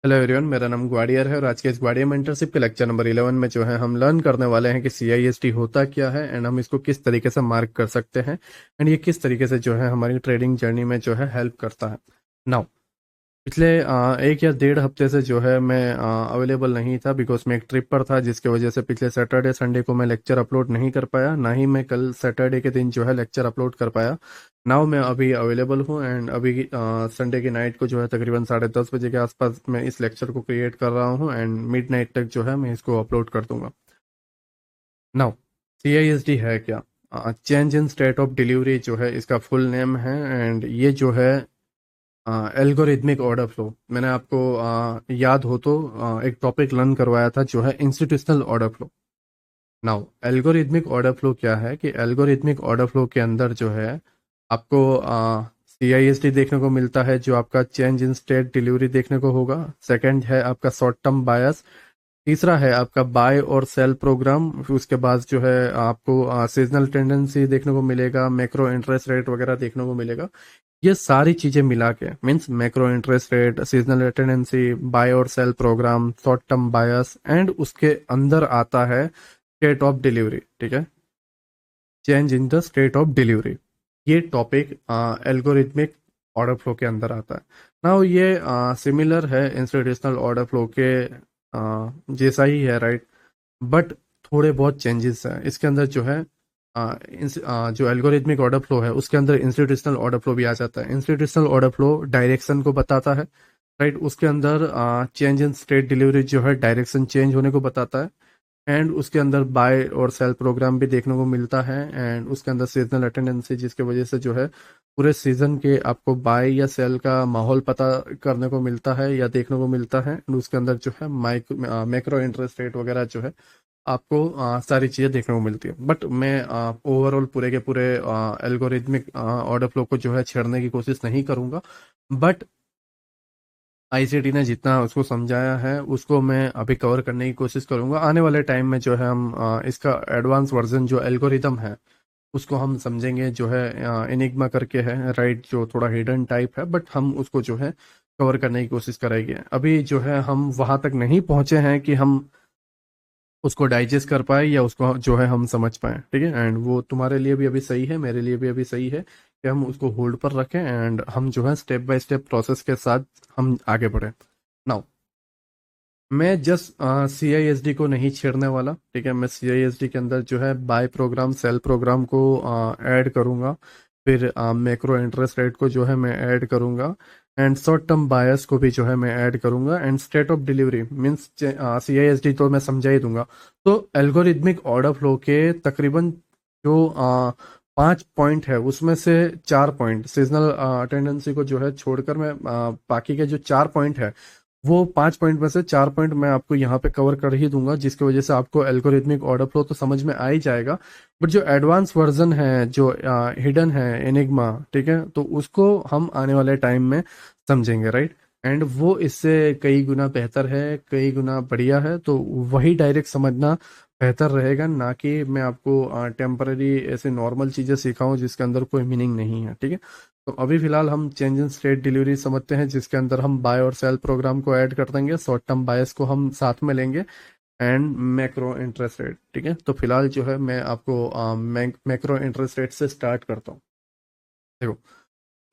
Hello everyone, मेरा नाम ग्वाडियर है और आज के इस ग्वाडियर मेंटरशिप के लेक्चर नंबर 11 में जो है हम लर्न करने वाले हैं कि CISD होता क्या है एंड हम इसको किस तरीके से मार्क कर सकते हैं एंड ये किस तरीके से जो है हमारी ट्रेडिंग जर्नी में जो है हेल्प करता है। नाउ पिछले 1 या 1.5 हफ्ते से जो है मैं अवेलेबल नहीं था बिकॉज मैं एक ट्रिप पर था, जिसकी वजह से पिछले सैटरडे संडे को मैं लेक्चर अपलोड नहीं कर पाया, ना ही मैं कल सैटरडे के दिन जो है लेक्चर अपलोड कर पाया। नाउ मैं अभी अवेलेबल हूँ एंड अभी संडे की नाइट को जो है तकरीबन 10:30 बजे के आसपास मैं इस लेक्चर को क्रिएट कर रहा हूँ एंड मिड नाइट तक जो है मैं इसको अपलोड कर दूंगा। नाउ CISD है क्या? Change in state of delivery जो है इसका फुल नेम है एंड ये जो है एल्गोरिथमिक ऑर्डर फ्लो। मैंने आपको याद हो तो एक टॉपिक लर्न करवाया था जो है institutional order flow. Now algorithmic order flow क्या है कि एल्गोरिथमिक ऑर्डर फ्लो के अंदर जो है आपको CISD देखने को मिलता है, जो आपका चेंज इन स्टेट डिलीवरी देखने को होगा। सेकंड है आपका शॉर्ट टर्म बायस। तीसरा है आपका बाय और सेल प्रोग्राम। उसके बाद जो है आपको सीजनल टेंडेंसी देखने को मिलेगा, मैक्रो इंटरेस्ट रेट वगैरह देखने को मिलेगा। ये सारी चीजें मिला के means macro interest rate, seasonal tendency, buy और sell program, short term bias and उसके अंदर आता है स्टेट ऑफ डिलीवरी। ठीक है, change in the state of delivery. ये टॉपिक एल्गोरिथमिक ऑर्डर फ्लो के अंदर आता है। ना ये सिमिलर है इंस्टीट्यूशनल ऑर्डर फ्लो के जैसा ही है, राइट? बट थोड़े बहुत चेंजेस हैं इसके अंदर जो है। जो एल्गोरिथमिक ऑर्डर फ्लो है उसके अंदर इंस्टीट्यूशनल ऑर्डर फ्लो भी आ जाता है। इंस्टीट्यूशनल ऑर्डर फ्लो डायरेक्शन को बताता है, राइट? उसके अंदर चेंज इन स्टेट डिलीवरी जो है डायरेक्शन चेंज होने को बताता है एंड उसके अंदर बाय और सेल प्रोग्राम भी देखने को मिलता है एंड उसके अंदर सीजनल अटेंडेंसी, जिसकी वजह से जो है पूरे सीजन के आपको बाय या सेल का माहौल पता करने को मिलता है या देखने को मिलता है एंड उसके अंदर जो है मैक्रो इंटरेस्ट रेट वगैरह जो है आपको सारी चीज़ें देखने को मिलती है। बट मैं ओवरऑल पूरे के पूरे एल्गोरिथमिक ऑर्डर फ्लो को जो है छेड़ने की कोशिश नहीं करूंगा। बट ICT ने जितना उसको समझाया है उसको मैं अभी कवर करने की कोशिश करूंगा। आने वाले टाइम में जो है हम इसका एडवांस वर्जन जो एल्गोरिदम है उसको हम समझेंगे, जो है एनिग्मा करके है, राइट? जो थोड़ा हिडन टाइप है बट हम उसको जो है कवर करने की कोशिश करेंगे। अभी जो है हम वहां तक नहीं पहुंचे हैं कि हम उसको डाइजेस्ट कर पाए या उसको जो है हम समझ पाए। ठीक है, एंड वो तुम्हारे लिए भी अभी सही है, मेरे लिए भी अभी सही है कि हम उसको होल्ड पर रखें एंड हम जो है स्टेप बाय स्टेप प्रोसेस के साथ हम आगे बढ़े। नाउ मैं जस्ट CISD को नहीं छेड़ने वाला। ठीक है, मैं CISD के अंदर जो है बाय प्रोग्राम, सेल प्रोग्राम को ऐड करूंगा, फिर मैक्रो इंटरेस्ट रेट को जो है मैं ऐड करूंगा एंड शॉर्ट टर्म बायस को भी जो है मैं ऐड करूंगा and state of delivery means CISD तो मैं समझा ही दूंगा। तो एल्गोरिथमिक ऑर्डर फ्लो के तकरीबन जो 5 पॉइंट है उसमें से 4 पॉइंट सीजनल टेंडेंसी को जो है छोड़कर मैं बाकी के जो 4 पॉइंट है वो 5 पॉइंट में से 4 पॉइंट मैं आपको यहाँ पे कवर कर ही दूंगा, जिसकी वजह से आपको एल्गोरिथमिक ऑर्डर फ्लो तो समझ में आ ही जाएगा। बट जो एडवांस वर्जन है, जो हिडन है, एनिग्मा, ठीक है, तो उसको हम आने वाले टाइम में समझेंगे, राइट? एंड वो इससे कई गुना बेहतर है, कई गुना बढ़िया है, तो वही डायरेक्ट समझना बेहतर रहेगा, ना कि मैं आपको टेम्पररी ऐसे नॉर्मल चीजें सिखाऊं जिसके अंदर कोई मीनिंग नहीं है। ठीक है, तो अभी फिलहाल हम चेंज इन स्टेट डिलीवरी समझते हैं, जिसके अंदर हम बाय और सेल प्रोग्राम को ऐड कर देंगे, शॉर्ट टर्म बायस को हम साथ में लेंगे एंड मैक्रो इंटरेस्ट रेट। ठीक है, तो फिलहाल जो है मैं आपको मैक्रो इंटरेस्ट रेट से स्टार्ट करता हूँ। देखो,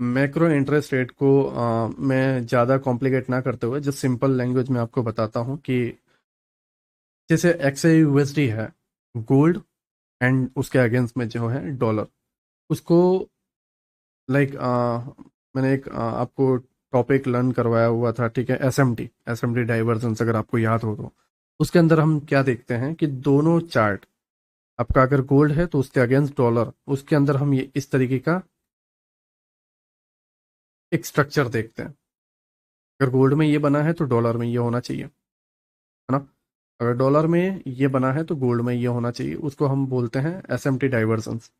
मैक्रो इंटरेस्ट रेट को मैं ज़्यादा कॉम्प्लिकेट ना करते हुए जस्ट सिंपल लैंग्वेज में आपको बताता हूँ कि जैसे XAUSD है गोल्ड एंड उसके अगेंस्ट में जो है डॉलर, उसको लाइक मैंने एक आपको टॉपिक लर्न करवाया हुआ था, ठीक है, एस एम टी डाइवर्जेंस, अगर आपको याद हो तो। उसके अंदर हम क्या देखते हैं कि दोनों चार्ट, आपका अगर गोल्ड है तो उसके अगेंस्ट डॉलर, उसके अंदर हम ये इस तरीके का एक स्ट्रक्चर देखते हैं। अगर गोल्ड में ये बना है तो डॉलर में ये होना चाहिए, है ना? अगर डॉलर में ये बना है तो गोल्ड में ये होना चाहिए, उसको हम बोलते हैं SMT डाइवर्जेंस।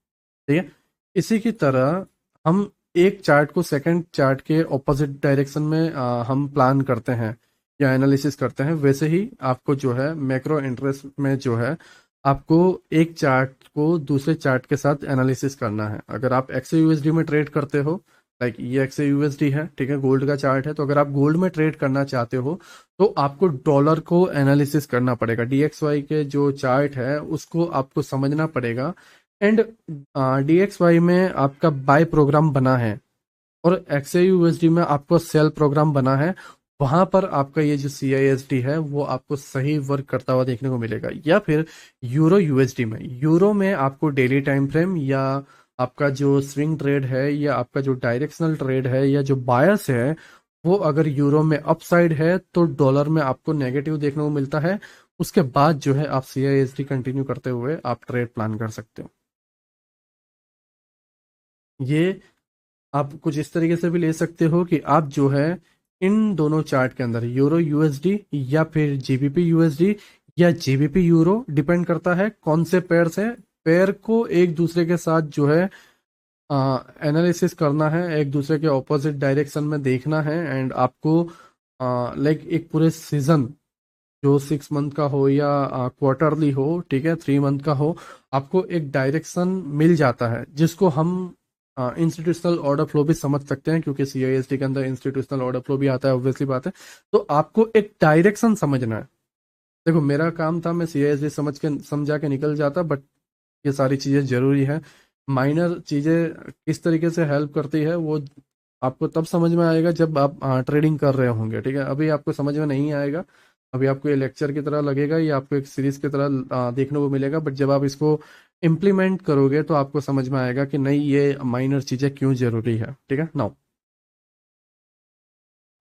ठीक है, इसी की तरह हम एक चार्ट को सेकंड चार्ट के ऑपोजिट डायरेक्शन में हम प्लान करते हैं या एनालिसिस करते हैं, वैसे ही आपको जो है मैक्रो इंटरेस्ट में जो है आपको एक चार्ट को दूसरे चार्ट के साथ एनालिसिस करना है। अगर आप XAUSD में ट्रेड करते हो लाइक ये एक्स यूएसडी है, ठीक है, गोल्ड का चार्ट है। तो अगर आप गोल्ड में ट्रेड करना चाहते हो तो आपको डॉलर को एनालिसिस करना पड़ेगा, डीएक्सवाई के जो चार्ट है उसको आपको समझना पड़ेगा। एंड डीएक्सवाई में आपका बाय प्रोग्राम बना है और एक्सयूएसडी में आपको सेल प्रोग्राम बना है। वहां पर आपका ये जो सीआईएसडी है वो आपको सही वर्क करता हुआ देखने को मिलेगा। या फिर यूरो यूएसडी में, यूरो में आपको डेली टाइम फ्रेम या आपका जो स्विंग ट्रेड है या आपका जो डायरेक्शनल ट्रेड है या जो बायस है वो अगर यूरो में अपसाइड है तो डॉलर में आपको नेगेटिव देखने को मिलता है। उसके बाद जो है आप सीआईएसडी कंटिन्यू करते हुए आप ट्रेड प्लान कर सकते हो। ये आप कुछ इस तरीके से भी ले सकते हो कि आप जो है इन दोनों चार्ट के अंदर यूरो यूएसडी या फिर जीबीपी यूएसडी या जीबीपी यूरो, डिपेंड करता है कौन से पेयर से, पेयर को एक दूसरे के साथ जो है एनालिसिस करना है, एक दूसरे के ऑपोजिट डायरेक्शन में देखना है। एंड आपको लाइक एक पूरे सीजन जो 6 मंथ का हो या क्वार्टरली हो, ठीक है, 3 मंथ का हो, आपको एक डायरेक्शन मिल जाता है जिसको हम इंस्टीट्यूशनल ऑर्डर फ्लो भी समझ सकते हैं, क्योंकि सीआईएसटी के अंदर इंस्टीट्यूशनल ऑर्डर फ्लो भी आता है, ऑब्वियसली बात है। तो आपको एक डायरेक्शन समझना है। देखो मेरा काम था, मैं सीआईएसटी समझा के निकल जाता, बट ये सारी चीजें जरूरी है। माइनर चीजें किस तरीके से हेल्प करती है वो आपको तब समझ में आएगा जब आप ट्रेडिंग कर रहे होंगे, ठीक है। अभी आपको समझ में नहीं आएगा, अभी आपको ये लेक्चर की तरह लगेगा या आपको एक सीरीज की तरह देखने को मिलेगा, बट जब आप इसको इम्प्लीमेंट करोगे तो आपको समझ में आएगा कि नहीं ये माइनर चीजें क्यों जरूरी है, ठीक है। नाउ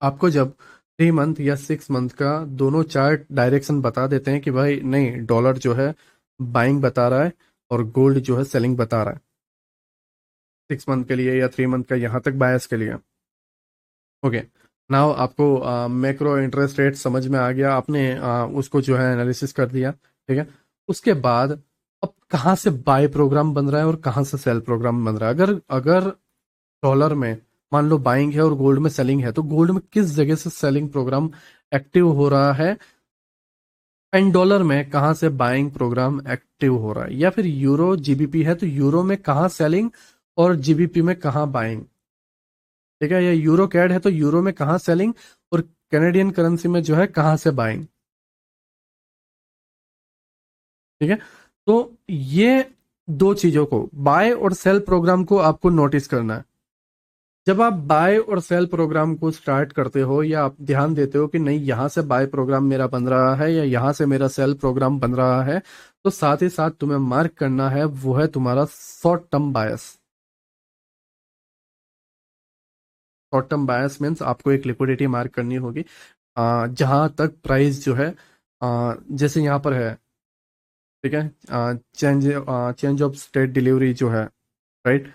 आपको जब 3 मंथ या 6 मंथ का दोनों चार्ट डायरेक्शन बता देते हैं कि भाई नहीं, डॉलर जो है बाइंग बता रहा है और गोल्ड जो है सेलिंग बता रहा है 6 मंथ के लिए या 3 मंथ का यहाँ तक बायस के लिए, ओके। नाउ आपको मैक्रो इंटरेस्ट रेट समझ में आ गया, आपने उसको जो है एनालिसिस कर दिया, ठीक है। उसके बाद अब कहाँ से बाय प्रोग्राम बन रहा है और कहाँ से सेल प्रोग्राम बन रहा है। अगर अगर डॉलर में मान लो बाइंग है और गोल्ड में सेलिंग है, तो गोल्ड में किस जगह से सेलिंग प्रोग्राम एक्टिव हो रहा है एंड डॉलर में कहाँ से बाइंग प्रोग्राम एक्टिव हो रहा है। या फिर यूरो जीबीपी है तो यूरो में कहाँ सेलिंग और जीबीपी में कहाँ बाइंग, ठीक है। या यूरो कैड है तो यूरो में कहाँ सेलिंग और कैनेडियन करेंसी में जो है कहाँ से बाइंग, ठीक है। तो ये दो चीजों को, बाय और सेल प्रोग्राम को आपको नोटिस करना है। जब आप बाय और सेल प्रोग्राम को स्टार्ट करते हो या आप ध्यान देते हो कि नहीं यहां से बाय प्रोग्राम मेरा बन रहा है या यहां से मेरा सेल प्रोग्राम बन रहा है, तो साथ ही साथ तुम्हें मार्क करना है वो है तुम्हारा शॉर्ट टर्म बायस। शॉर्ट टर्म बायस मीन्स आपको एक लिक्विडिटी मार्क करनी होगी जहां तक प्राइस जो है जैसे यहाँ पर है, ठीक है, change change of state delivery जो है, राइट,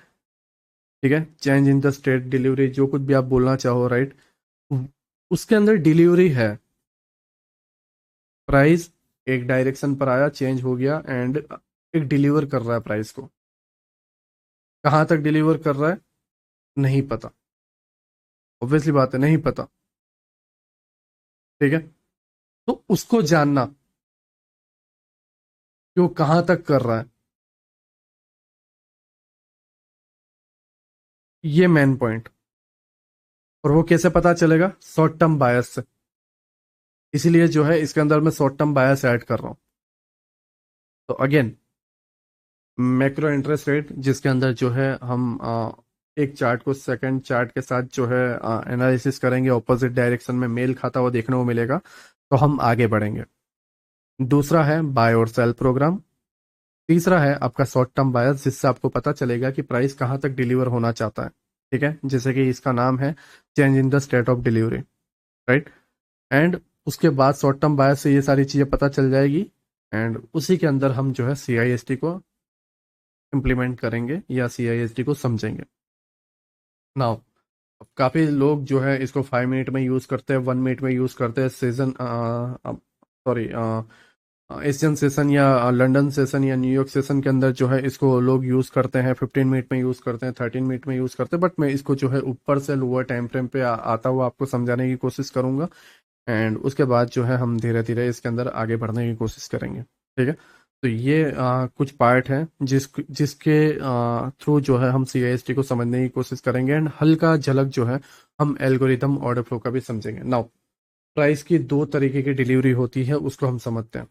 ठीक है, change in the state delivery जो कुछ भी आप बोलना चाहो, राइट, उसके अंदर डिलीवरी है। प्राइस एक डायरेक्शन पर आया, चेंज हो गया एंड एक डिलीवर कर रहा है प्राइस को। कहाँ तक डिलीवर कर रहा है नहीं पता, ऑब्वियसली बात है नहीं पता, ठीक है। तो उसको जानना कि वो कहाँ तक कर रहा है, ये मेन पॉइंट। और वो कैसे पता चलेगा, शॉर्ट टर्म बायस से। इसीलिए जो है इसके अंदर मैं शॉर्ट टर्म बायस ऐड कर रहा हूँ। तो अगेन मैक्रो इंटरेस्ट रेट जिसके अंदर जो है हम एक चार्ट को सेकंड चार्ट के साथ जो है एनालिसिस करेंगे, ऑपोजिट डायरेक्शन में मेल खाता हुआ देखने को मिलेगा, तो हम आगे बढ़ेंगे। दूसरा है बाय और सेल प्रोग्राम। तीसरा है आपका शॉर्ट टर्म बायस, जिससे आपको पता चलेगा कि प्राइस कहाँ तक डिलीवर होना चाहता है, ठीक है, जैसे कि इसका नाम है change in the state of delivery, right. And उसके बाद शॉर्ट टर्म बायस से ये सारी चीज़ें पता चल जाएगी एंड उसी के अंदर हम जो है सीआईएसटी को इम्प्लीमेंट करेंगे या सीआईएसटी को समझेंगे। नाउ काफ़ी लोग जो है इसको 5 मिनट में यूज़ करते हैं, 1 मिनट में यूज़ करते हैं। सीजन सॉरी एशियन सेशन या लंदन सेशन या न्यूयॉर्क सेशन के अंदर जो है इसको लोग यूज़ करते हैं, 15 मिनट में यूज़ करते हैं, 13 मिनट में यूज़ करते हैं। बट मैं इसको जो है ऊपर से लोअर टाइम फ्रेम पे आता हुआ आपको समझाने की कोशिश करूंगा एंड उसके बाद जो है हम धीरे धीरे इसके अंदर आगे बढ़ने की कोशिश करेंगे, ठीक है। तो ये कुछ पार्ट है जिसके थ्रू जो है हम CIST को समझने की कोशिश करेंगे, एंड हल्का झलक जो है हम एल्गोरिदम ऑर्डर फ्लो का भी समझेंगे। नाउ प्राइस की दो तरीके की डिलीवरी होती है, उसको हम समझते हैं,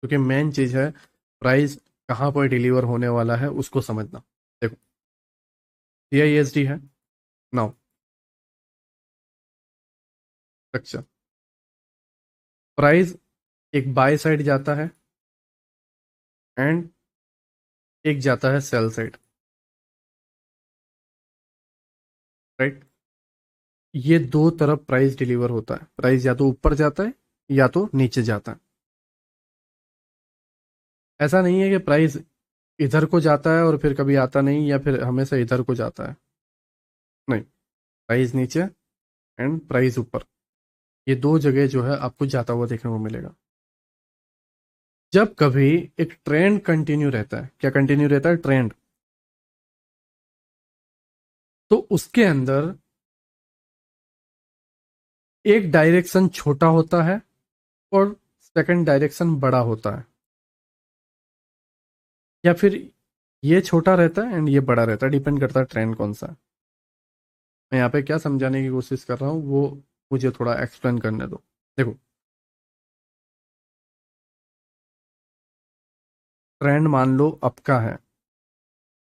क्योंकि मेन चीज है प्राइस कहाँ पर डिलीवर होने वाला है उसको समझना। देखो CISD है। नाउ स्ट्रक्चर, प्राइस एक बाय साइड जाता है एंड एक जाता है सेल साइड, राइट। ये दो तरफ प्राइस डिलीवर होता है, प्राइस या तो ऊपर जाता है या तो नीचे जाता है। ऐसा नहीं है कि प्राइस इधर को जाता है और फिर कभी आता नहीं, या फिर हमेशा इधर को जाता है, नहीं। प्राइस नीचे एंड प्राइस ऊपर, ये दो जगह जो है आपको जाता हुआ देखने को मिलेगा। जब कभी एक ट्रेंड कंटिन्यू रहता है, क्या कंटिन्यू रहता है? ट्रेंड। तो उसके अंदर एक डायरेक्शन छोटा होता है और सेकंड डायरेक्शन बड़ा होता है, या फिर ये छोटा रहता है एंड ये बड़ा रहता है, डिपेंड करता है ट्रेंड कौन सा है। मैं यहाँ पे क्या समझाने की कोशिश कर रहा हूँ वो मुझे थोड़ा एक्सप्लेन करने दो। देखो ट्रेंड मान लो अप का है,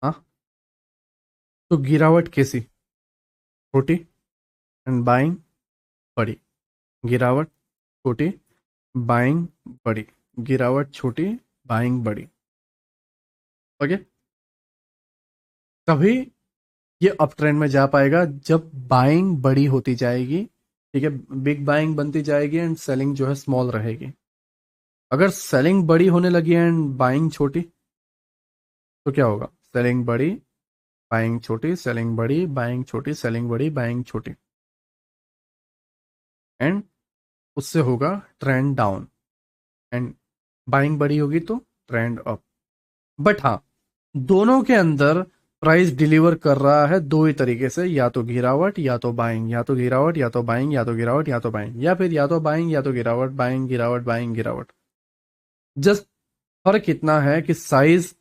हाँ, तो गिरावट कैसी? छोटी एंड बाइंग बड़ी, गिरावट छोटी, बाइंग बड़ी, गिरावट छोटी, बाइंग बड़ी। ओके। तभी ये अप ट्रेंड में जा पाएगा जब बाइंग बड़ी होती जाएगी, ठीक है, बिग बाइंग बनती जाएगी एंड सेलिंग जो है स्मॉल रहेगी। अगर सेलिंग बड़ी होने लगी एंड बाइंग छोटी, तो क्या होगा? सेलिंग बड़ी, बाइंग छोटी, सेलिंग बड़ी, बाइंग छोटी, सेलिंग बड़ी, बाइंग छोटी, एंड उससे होगा ट्रेंड डाउन, एंड बाइंग बड़ी होगी तो ट्रेंड अप। बट हाँ, दोनों के अंदर प्राइस डिलीवर कर रहा है दो ही तरीके से, या तो गिरावट या तो बाइंग, या तो गिरावट या तो बाइंग, या तो गिरावट या तो बाइंग, या फिर या तो बाइंग या तो गिरावट, बाइंग गिरावट, बाइंग गिरावट। जस्ट फर्क इतना है कि साइज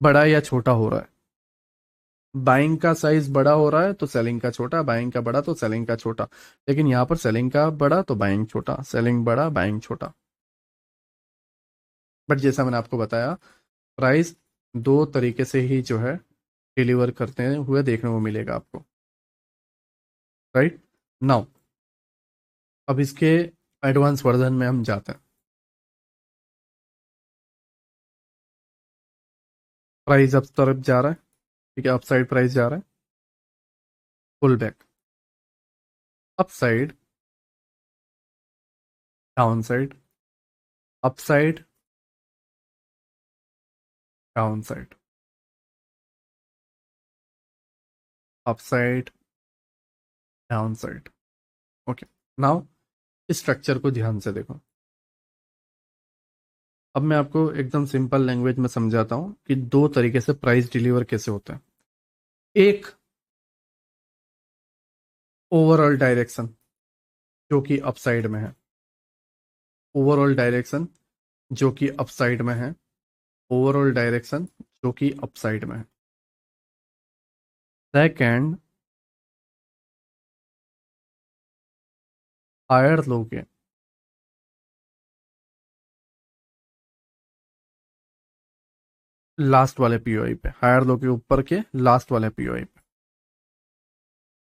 बड़ा या छोटा हो रहा है। बाइंग का साइज बड़ा हो रहा है तो सेलिंग का छोटा, बाइंग का बड़ा तो सेलिंग का छोटा। लेकिन यहाँ पर सेलिंग का बड़ा तो बाइंग छोटा, सेलिंग बड़ा बाइंग छोटा। बट जैसा मैंने आपको बताया, प्राइस दो तरीके से ही जो है डिलीवर करते हुए देखने को मिलेगा आपको, राइट। नाउ अब इसके एडवांस वर्जन में हम जाते हैं। प्राइस अप तरफ जा रहा है, ठीक है, अप साइड प्राइस जा रहा है, pull back, up side, down side, up side, down side, up side, down side. Okay. Now इस स्ट्रक्चर को ध्यान से देखो। अब मैं आपको एकदम सिंपल लैंग्वेज में समझाता हूँ कि दो तरीके से प्राइस डिलीवर कैसे होता है। एक, ओवरऑल डायरेक्शन जो कि अपसाइड में है, ओवरऑल डायरेक्शन जो कि अपसाइड में है, ओवरऑल डायरेक्शन जो कि अपसाइड में है। सेकंड, हायर लो के लास्ट वाले पीओआई पे, हायर लो के ऊपर के लास्ट वाले पीओआई पे,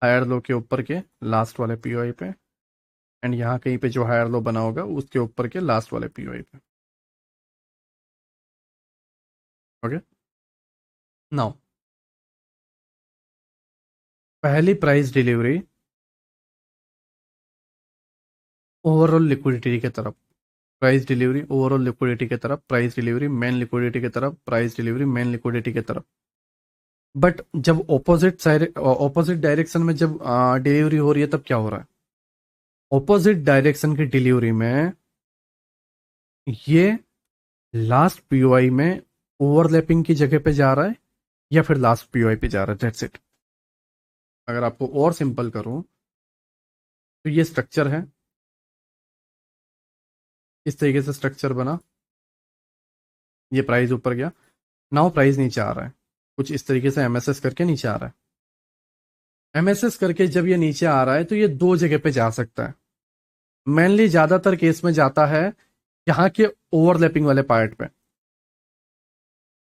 हायर लो के ऊपर के लास्ट वाले पीओआई पे, एंड यहाँ कहीं पे जो हायर लो बना होगा उसके ऊपर के लास्ट वाले पीओआई पे। ओके। नाउ पहली प्राइस डिलीवरी ओवरऑल लिक्विडिटी की तरफ, प्राइस डिलीवरी ओवरऑल लिक्विडिटी की तरफ, प्राइस डिलीवरी मेन लिक्विडिटी की तरफ, प्राइस डिलीवरी मेन लिक्विडिटी की तरफ। बट जब ऑपोजिट डायरेक्शन में जब डिलीवरी हो रही है तब क्या हो रहा है? ऑपोजिट डायरेक्शन की डिलीवरी में ये लास्ट पीओआई में ओवरलैपिंग की जगह पे जा रहा है, या फिर लास्ट पीओआई पे जा रहा है, दैट्स इट। अगर आपको और सिंपल करूं तो ये स्ट्रक्चर है, इस तरीके से स्ट्रक्चर बना, ये प्राइस ऊपर गया, नाउ प्राइस नीचे आ रहा है, कुछ इस तरीके से एमएसएस करके नीचे आ रहा है। एमएसएस करके जब ये नीचे आ रहा है तो ये दो जगह पे जा सकता है। मेनली ज्यादातर केस में जाता है यहाँ के ओवरलैपिंग वाले पार्ट पे।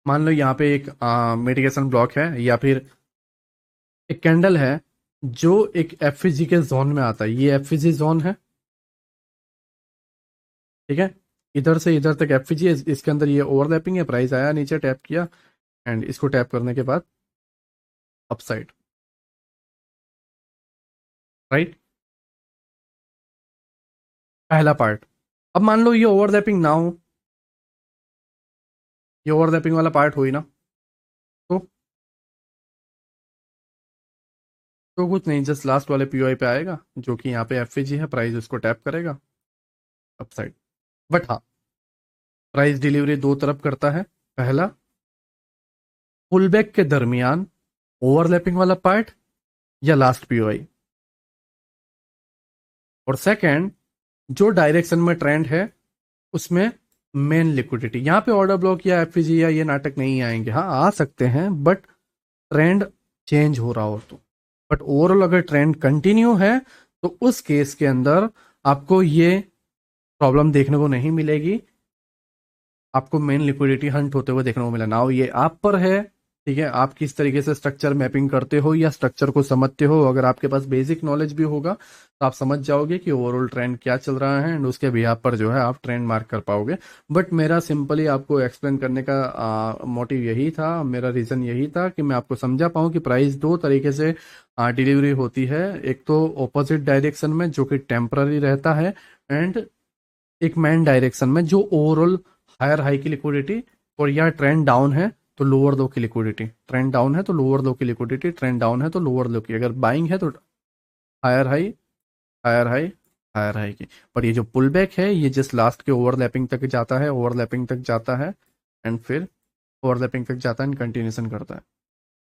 मान लो यहाँ पे एक मिटिगेशन ब्लॉक है या फिर एक कैंडल है जो एक एफईजी के जोन में आता है, ये एफईजी जोन है, ठीक है। इधर से इधर तक एफईजी है, इसके अंदर ये ओवरलैपिंग है, प्राइस आया नीचे, टैप किया एंड इसको टैप करने के बाद अपसाइड, राइट, पहला पार्ट। अब मान लो ये ओवरलैपिंग ना हो, ये ओवरलैपिंग वाला पार्ट हो ही ना, तो कुछ नहीं, जस्ट लास्ट वाले पीओआई पे आएगा जो कि यहाँ पे एफईजी है, प्राइस उसको टैप करेगा अपसाइड। बट हाँ, प्राइस डिलीवरी दो तरफ करता है, पहला पुलबैक के दरमियान ओवरलैपिंग वाला पार्ट या लास्ट पीओआई, और सेकंड जो डायरेक्शन में ट्रेंड है उसमें मेन लिक्विडिटी। यहाँ पे ऑर्डर ब्लॉक या एफईजी या ये नाटक नहीं आएंगे, हाँ आ सकते हैं बट ट्रेंड चेंज हो रहा हो तो। बट ओवरऑल अगर ट्रेंड कंटिन्यू है तो उस केस के अंदर आपको ये प्रॉब्लम देखने को नहीं मिलेगी, आपको मेन लिक्विडिटी हंट होते हुए देखने को मिला ना। ये आप पर है, ठीक है, आप किस तरीके से स्ट्रक्चर मैपिंग करते हो या स्ट्रक्चर को समझते हो। अगर आपके पास बेसिक नॉलेज भी होगा तो आप समझ जाओगे कि ओवरऑल ट्रेंड क्या चल रहा है एंड उसके बिहाफ पर जो है आप ट्रेंड मार्क कर पाओगे। बट मेरा सिंपली आपको एक्सप्लेन करने का मोटिव यही था, मेरा रीजन यही था कि मैं आपको समझा पाऊँ कि प्राइस दो तरीके से डिलीवरी होती है। एक तो ऑपोजिट डायरेक्शन में जो कि टेम्पररी रहता है, एंड एक मैन डायरेक्शन में जो ओवरऑल हायर हाई की लिक्विडिटी, और या ट्रेंड डाउन है तो लोअर लो की लिक्विडिटी, ट्रेंड डाउन है तो लोअर लो की लिक्विडिटी, ट्रेंड डाउन है तो लोअर लो की, अगर बाइंग है तो higher high, higher high, higher high की। पर ये जो पुल बैक है ये जस्ट लास्ट के ओवरलैपिंग तक जाता है, ओवरलैपिंग तक जाता है एंड फिर ओवरलैपिंग तक जाता है एंड कंटिन्यूशन करता है,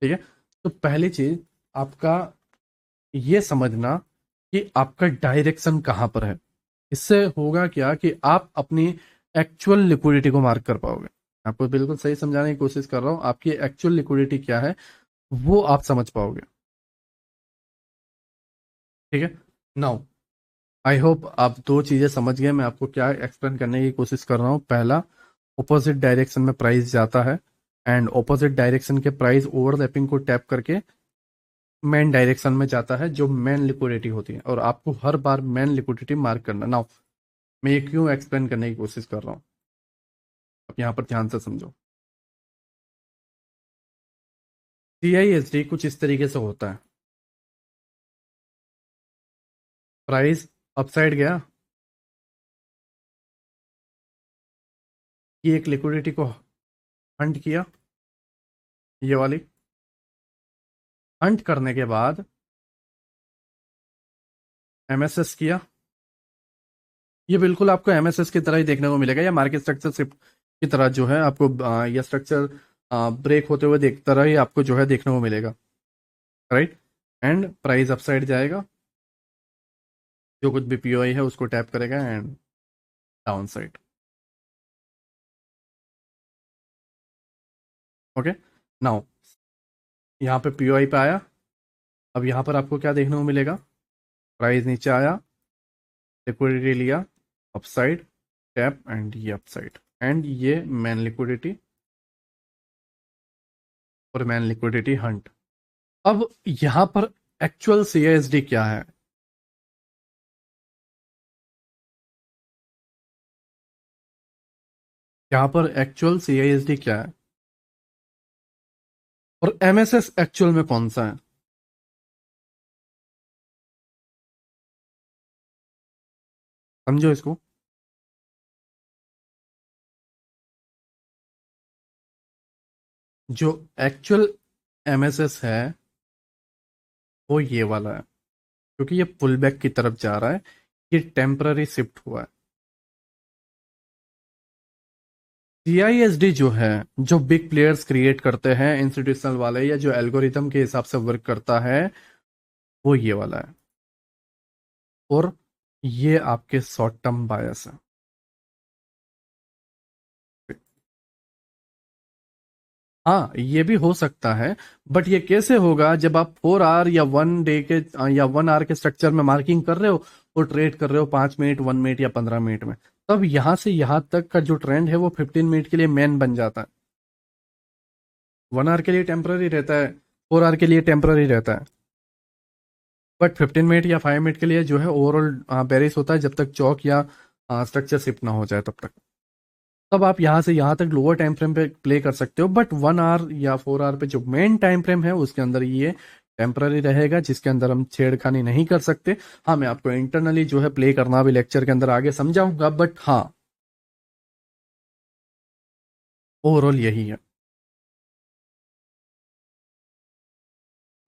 ठीक है। तो पहली चीज आपका ये समझना कि आपका डायरेक्शन कहाँ पर है। इससे होगा क्या कि आप अपनी एक्चुअल लिक्विडिटी को मार्क कर पाओगे। आपको बिल्कुल सही समझाने की कोशिश कर रहा हूँ, आपकी एक्चुअल लिक्विडिटी क्या है वो आप समझ पाओगे, ठीक है। नाउ आई होप आप दो चीजें समझ गए मैं आपको क्या एक्सप्लेन करने की कोशिश कर रहा हूँ। पहला, ऑपोजिट डायरेक्शन में प्राइस जाता है एंड ऑपोजिट डायरेक्शन के प्राइस ओवरलैपिंग को टैप करके मेन डायरेक्शन में जाता है जो मेन लिक्विडिटी होती है, और आपको हर बार मेन लिक्विडिटी मार्क करना। नाउ मैं ये क्यों एक्सप्लेन करने की कोशिश कर रहा हूँ, अब यहाँ पर ध्यान से समझो। सीआईएसडी कुछ इस तरीके से होता है, प्राइस अपसाइड गया, ये एक लिक्विडिटी को हंट किया, ये वाली हंट करने के बाद एमएसएस किया, ये बिल्कुल आपको एमएसएस की तरह ही देखने को मिलेगा या मार्केट स्ट्रक्चर शिफ्ट की तरह जो है आपको यह स्ट्रक्चर ब्रेक होते हुए देख तरह ही आपको जो है देखने को मिलेगा, राइट। एंड प्राइस अपसाइड जाएगा, जो कुछ भी पीओआई है उसको टैप करेगा and down side, okay. Now यहाँ पे पीओआई पे आया, अब यहाँ पर आपको क्या देखने को मिलेगा, प्राइस नीचे आया, लिक्विडिटी लिया, अपसाइड, टैप एंड ये अपसाइड, एंड ये मैन लिक्विडिटी और मैन लिक्विडिटी हंट। अब यहां पर एक्चुअल सीएसडी क्या है, यहां पर एक्चुअल सीआईएसडी क्या है और एमएसएस एक्चुअल में कौन सा है, समझो इसको। जो एक्चुअल एमएसएस है वो ये वाला है, क्योंकि ये पुल बैक की तरफ जा रहा है, ये टेम्पररी शिफ्ट हुआ है। सीआईएसडी जो है, जो बिग प्लेयर्स क्रिएट करते हैं इंस्टीट्यूशनल वाले या जो एल्गोरिथम के हिसाब से वर्क करता है, वो ये वाला है, और ये आपके शॉर्ट टर्म बायस है। हाँ, ये भी हो सकता है, बट ये कैसे होगा जब आप 4 आवर या 1 डे के या 1 आवर के स्ट्रक्चर में मार्किंग कर रहे हो और ट्रेड कर रहे हो 5 मिनट, 1 मिनट या 15 मिनट में। तब यहां से यहां तक का जो ट्रेंड है वो 15 मिनट के लिए मेन बन जाता है। 1 आवर के लिए टेम्पररी रहता है, 4 आवर के लिए टेम्पररी रहता है, बट 15 मिनट या 5 मिनट के लिए जो है ओवरऑल बेरिश होता है, जब तक चौक या स्ट्रक्चर शिफ्ट ना हो जाए तब तक। तब आप यहाँ से यहाँ तक लोअर टाइम फ्रेम पे प्ले कर सकते हो, बट 1 आवर या 4 आवर पे जो मेन टाइम फ्रेम है उसके अंदर ये टेम्पररी रहेगा, जिसके अंदर हम छेड़खानी नहीं कर सकते। हाँ, मैं आपको इंटरनली जो है प्ले करना भी लेक्चर के अंदर आगे समझाऊंगा, बट हाँ, ओवरऑल यही है।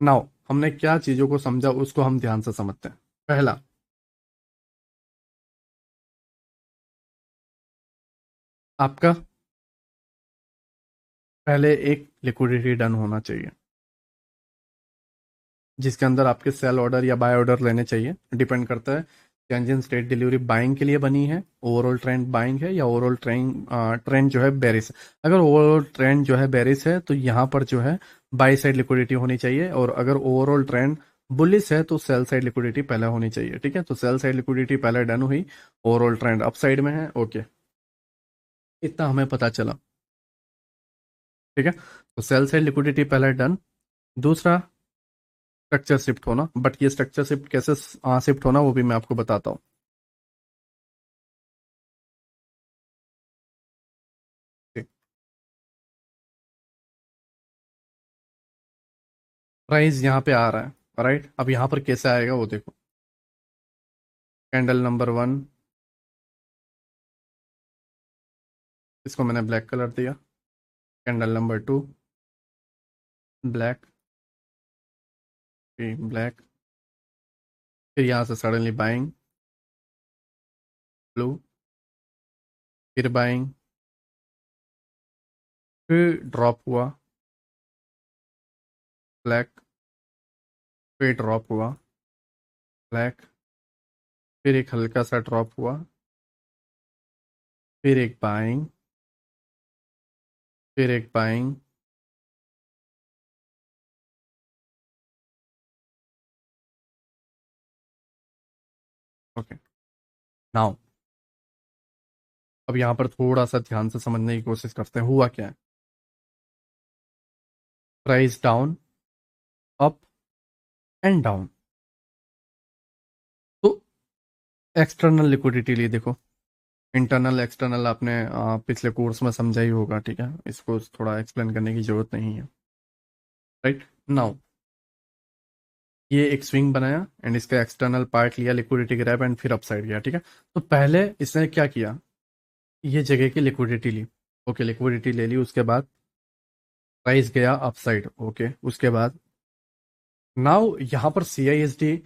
नाउ हमने क्या चीजों को समझा उसको हम ध्यान से समझते हैं। पहला, आपका पहले एक लिक्विडिटी डन होना चाहिए, जिसके अंदर आपके सेल ऑर्डर या बाय ऑर्डर लेने चाहिए। डिपेंड करता है चेंज इन स्टेट डिलीवरी बाइंग के लिए बनी है, ओवरऑल ट्रेंड बाइंग है, या ओवरऑल ट्रेंड जो है बेरिस है। अगर ओवरऑल ट्रेंड जो है बेरिस है तो यहाँ पर जो है बाई साइड लिक्विडिटी होनी चाहिए, और अगर ओवरऑल ट्रेंड बुलिस है तो सेल साइड लिक्विडिटी पहले होनी चाहिए। ठीक है, तो सेल साइड लिक्विडिटी पहले डन हुई, ओवरऑल ट्रेंड अप साइड में है। ओके, इतना हमें पता चला। ठीक है, तो सेल साइड लिक्विडिटी पहले डन। दूसरा, स्ट्रक्चर शिफ्ट होना, बट ये स्ट्रक्चर शिफ्ट कैसे शिफ्ट होना वो भी मैं आपको बताता हूँ। प्राइस यहाँ पे आ रहा है, राइट। अब यहाँ पर कैसे आएगा वो देखो। कैंडल नंबर 1, इसको मैंने ब्लैक कलर दिया। Candle number 2, black, black. फिर यहाँ से सडनली बाइंग, ब्लू, फिर बाइंग, फिर ड्रॉप हुआ, ब्लैक, फिर ड्रॉप हुआ, ब्लैक, फिर एक हल्का सा ड्रॉप हुआ, फिर एक बाइंग, फिर एक बाइंग। ओके, नाउ अब यहाँ पर थोड़ा सा ध्यान से समझने की कोशिश करते हैं हुआ क्या है। Price down, up and down. तो एक्सटर्नल लिक्विडिटी लिए देखो, इंटरनल एक्सटर्नल आपने पिछले कोर्स में समझा ही होगा। ठीक है, इसको थोड़ा एक्सप्लेन करने की जरूरत नहीं है। राइट, नाउ ये एक स्विंग बनाया एंड इसका एक्सटर्नल पार्ट लिया, लिक्विडिटी ग्रैब, एंड फिर अपसाइड गया। ठीक है, तो पहले इसने क्या किया, ये जगह की लिक्विडिटी ली। ओके, लिक्विडिटी ले ली, उसके बाद प्राइस गया अपसाइड। ओके, उसके बाद नाउ यहाँ पर CISD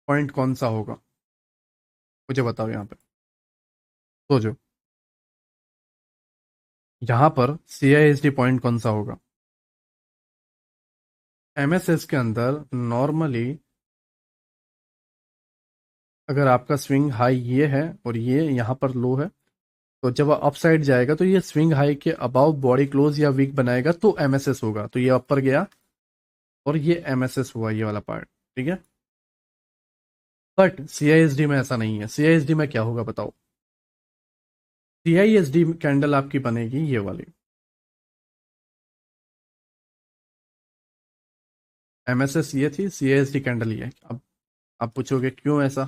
पॉइंट कौन सा होगा, मुझे बताओ। यहाँ पे सोचो, यहाँ पर CISD पॉइंट कौन सा होगा। MSS के अंदर नॉर्मली अगर आपका स्विंग हाई ये है और ये यहाँ पर लो है, तो जब अप साइड जाएगा तो ये स्विंग हाई के अबाउ बॉडी क्लोज या वीक बनाएगा, तो MSS होगा। तो ये अपर गया और ये MSS हुआ, ये वाला पार्ट। ठीक है, बट CISD में ऐसा नहीं है। CISD में क्या होगा बताओ। CISD कैंडल आपकी बनेगी ये वाली, MSS ये थी, CISD कैंडल ये। अब आप पूछोगे क्यों ऐसा,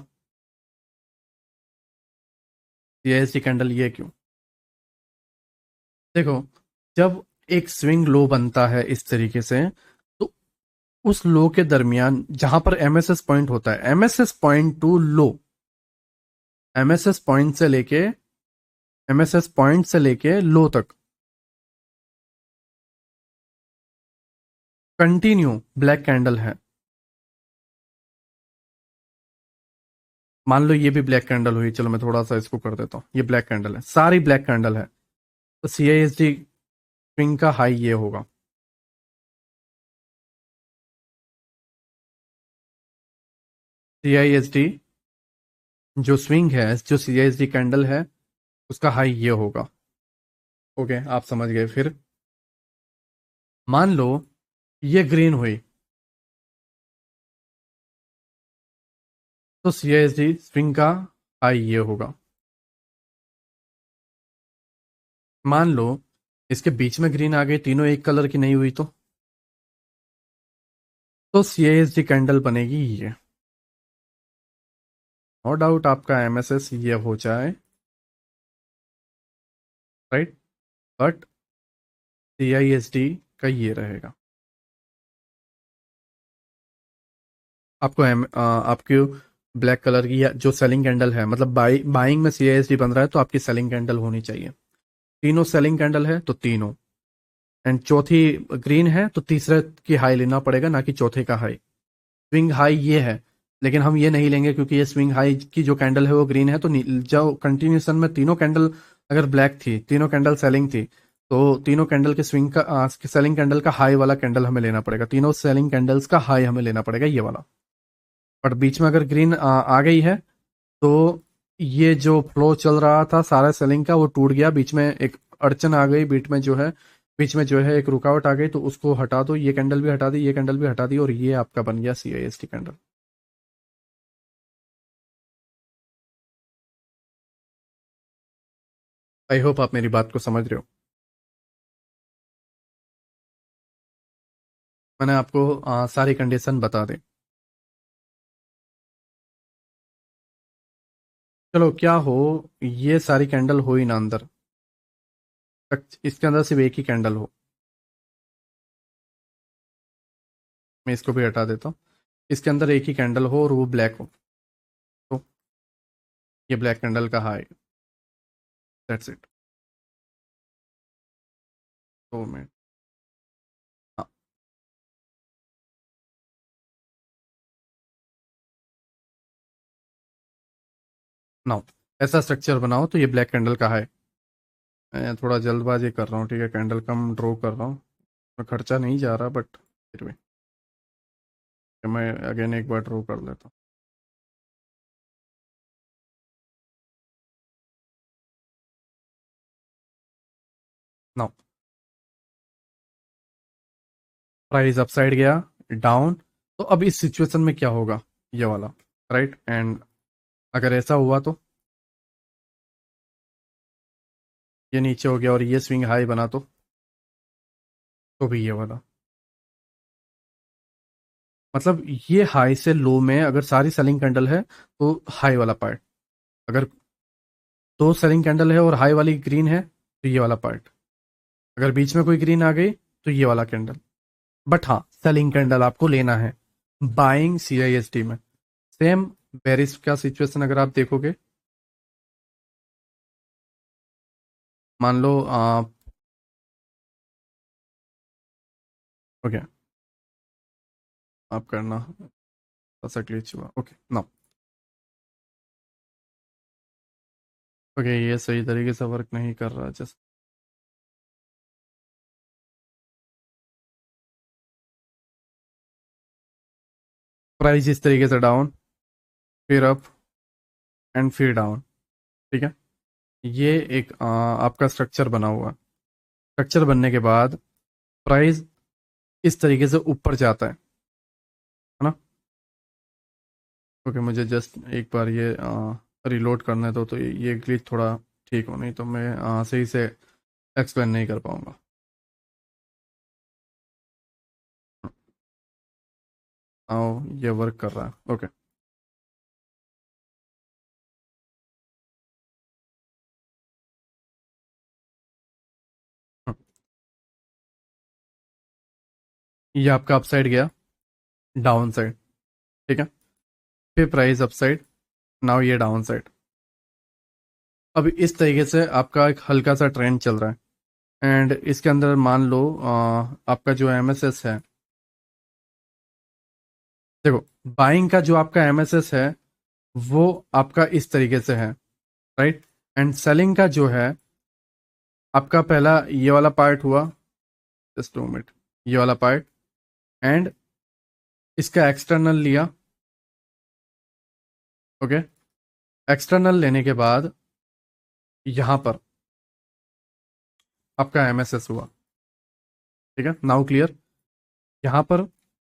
CISD कैंडल ये क्यों। देखो, जब एक स्विंग लो बनता है इस तरीके से, तो उस लो के दरमियान जहां पर MSS पॉइंट होता है, MSS point to low, MSS point से लेके MSS पॉइंट से लेके लो तक कंटिन्यू ब्लैक कैंडल है। मान लो ये भी ब्लैक कैंडल हुई, चलो मैं थोड़ा सा इसको कर देता हूँ, ये ब्लैक कैंडल है, सारी ब्लैक कैंडल है, तो CISD स्विंग का हाई ये होगा। CISD जो स्विंग है, जो CISD कैंडल है, उसका हाई ये होगा। ओके, आप समझ गए। फिर मान लो ये ग्रीन हुई, तो CISD स्विंग का हाई ये होगा। मान लो इसके बीच में ग्रीन आ गई, तीनों एक कलर की नहीं हुई, तो CISD कैंडल बनेगी ये। नो डाउट आपका MSS ये हो जाए, राइट, बट CISD का ये रहेगा। आपकी ब्लैक कलर की या जो सेलिंग कैंडल है, मतलब बाइंग में CISD बन रहा है, तो आपकी सेलिंग कैंडल होनी चाहिए। तीनों सेलिंग कैंडल है तो तीनों, एंड चौथी ग्रीन है तो तीसरे की हाई लेना पड़ेगा, ना कि चौथे का हाई। स्विंग हाई ये है, लेकिन हम ये नहीं लेंगे क्योंकि ये स्विंग हाई की जो कैंडल है वो ग्रीन है, तो जो कंटिन्यूशन में तीनों कैंडल अगर ब्लैक थी, तीनों कैंडल सेलिंग थी, तो तीनों कैंडल के स्विंग का सेलिंग कैंडल का हाई वाला कैंडल हमें लेना पड़ेगा, तीनों सेलिंग कैंडल्स का हाई हमें लेना पड़ेगा ये वाला। बट बीच में अगर ग्रीन आ गई है, तो ये जो फ्लो चल रहा था सारा सेलिंग का वो टूट गया, बीच में एक अड़चन आ गई, बीच में जो है एक रुकावट आ गई, तो उसको हटा दो, ये कैंडल भी हटा दी, ये कैंडल भी हटा दी, और ये आपका बन गया CISD कैंडल। आई होप आप मेरी बात को समझ रहे हो। मैंने आपको सारी कंडीशन बता दी। चलो क्या हो, ये सारी कैंडल हो ही ना अंदर, इसके अंदर सिर्फ एक ही कैंडल हो। मैं इसको भी हटा देता हूँ। इसके अंदर एक ही कैंडल हो और वो ब्लैक हो, तो ये ब्लैक कैंडल का हाई, दैट्स इट। तो मैं, हाँ, नाउ ऐसा स्ट्रक्चर बनाओ तो ये ब्लैक कैंडल का हाई। मैं थोड़ा जल्दबाजी कर रहा हूँ, ठीक है, कैंडल कम ड्रॉ कर रहा हूँ, तो खर्चा नहीं जा रहा, बट फिर भी मैं अगेन एक बार ड्रॉ कर लेता हूँ। नाउ प्राइस अपसाइड गया, डाउन, तो अब इस सिचुएशन में क्या होगा, ये वाला, राइट, एंड अगर ऐसा हुआ तो ये नीचे हो गया और ये स्विंग हाई बना, तो भी ये वाला, मतलब ये हाई से लो में अगर सारी सेलिंग कैंडल है तो हाई वाला पार्ट, अगर दो सेलिंग कैंडल है और हाई वाली ग्रीन है तो ये वाला पार्ट, अगर बीच में कोई ग्रीन आ गई तो ये वाला कैंडल। बट हाँ, सेलिंग कैंडल आपको लेना है बाइंग CISD में। सेम बेरिस का सिचुएशन अगर आप देखोगे, मान लो आप, ओके, आप करना, ऐसा ग्लिच हुआ, ओके ना, ओके, ये सही तरीके से वर्क नहीं कर रहा, जस्ट प्राइस इस तरीके से डाउन, फिर अप, एंड फिर डाउन, ठीक है। ये एक आपका स्ट्रक्चर बना हुआ, स्ट्रक्चर बनने के बाद प्राइस इस तरीके से ऊपर जाता है ना। ओके, मुझे जस्ट एक बार ये रिलोड करने दो, तो ये ग्लिच थोड़ा ठीक हो, नहीं तो मैं सही से एक्सप्लेन नहीं कर पाऊंगा। आओ, ये वर्क कर रहा है, ओके। ये आपका अपसाइड गया, डाउन साइड, ठीक है, फिर प्राइस अपसाइड, नाउ ये डाउन साइड। अब इस तरीके से आपका एक हल्का सा ट्रेंड चल रहा है, एंड इसके अंदर मान लो आपका जो MSS है, देखो, बाइंग का जो आपका MSS है वो आपका इस तरीके से है, राइट, एंड सेलिंग का जो है आपका पहला ये वाला पार्ट हुआ, जस्ट 2 मिनट, ये वाला पार्ट, एंड इसका एक्सटर्नल लिया, ओके, एक्सटर्नल लेने के बाद यहां पर आपका MSS हुआ, ठीक है, नाउ क्लियर। यहाँ पर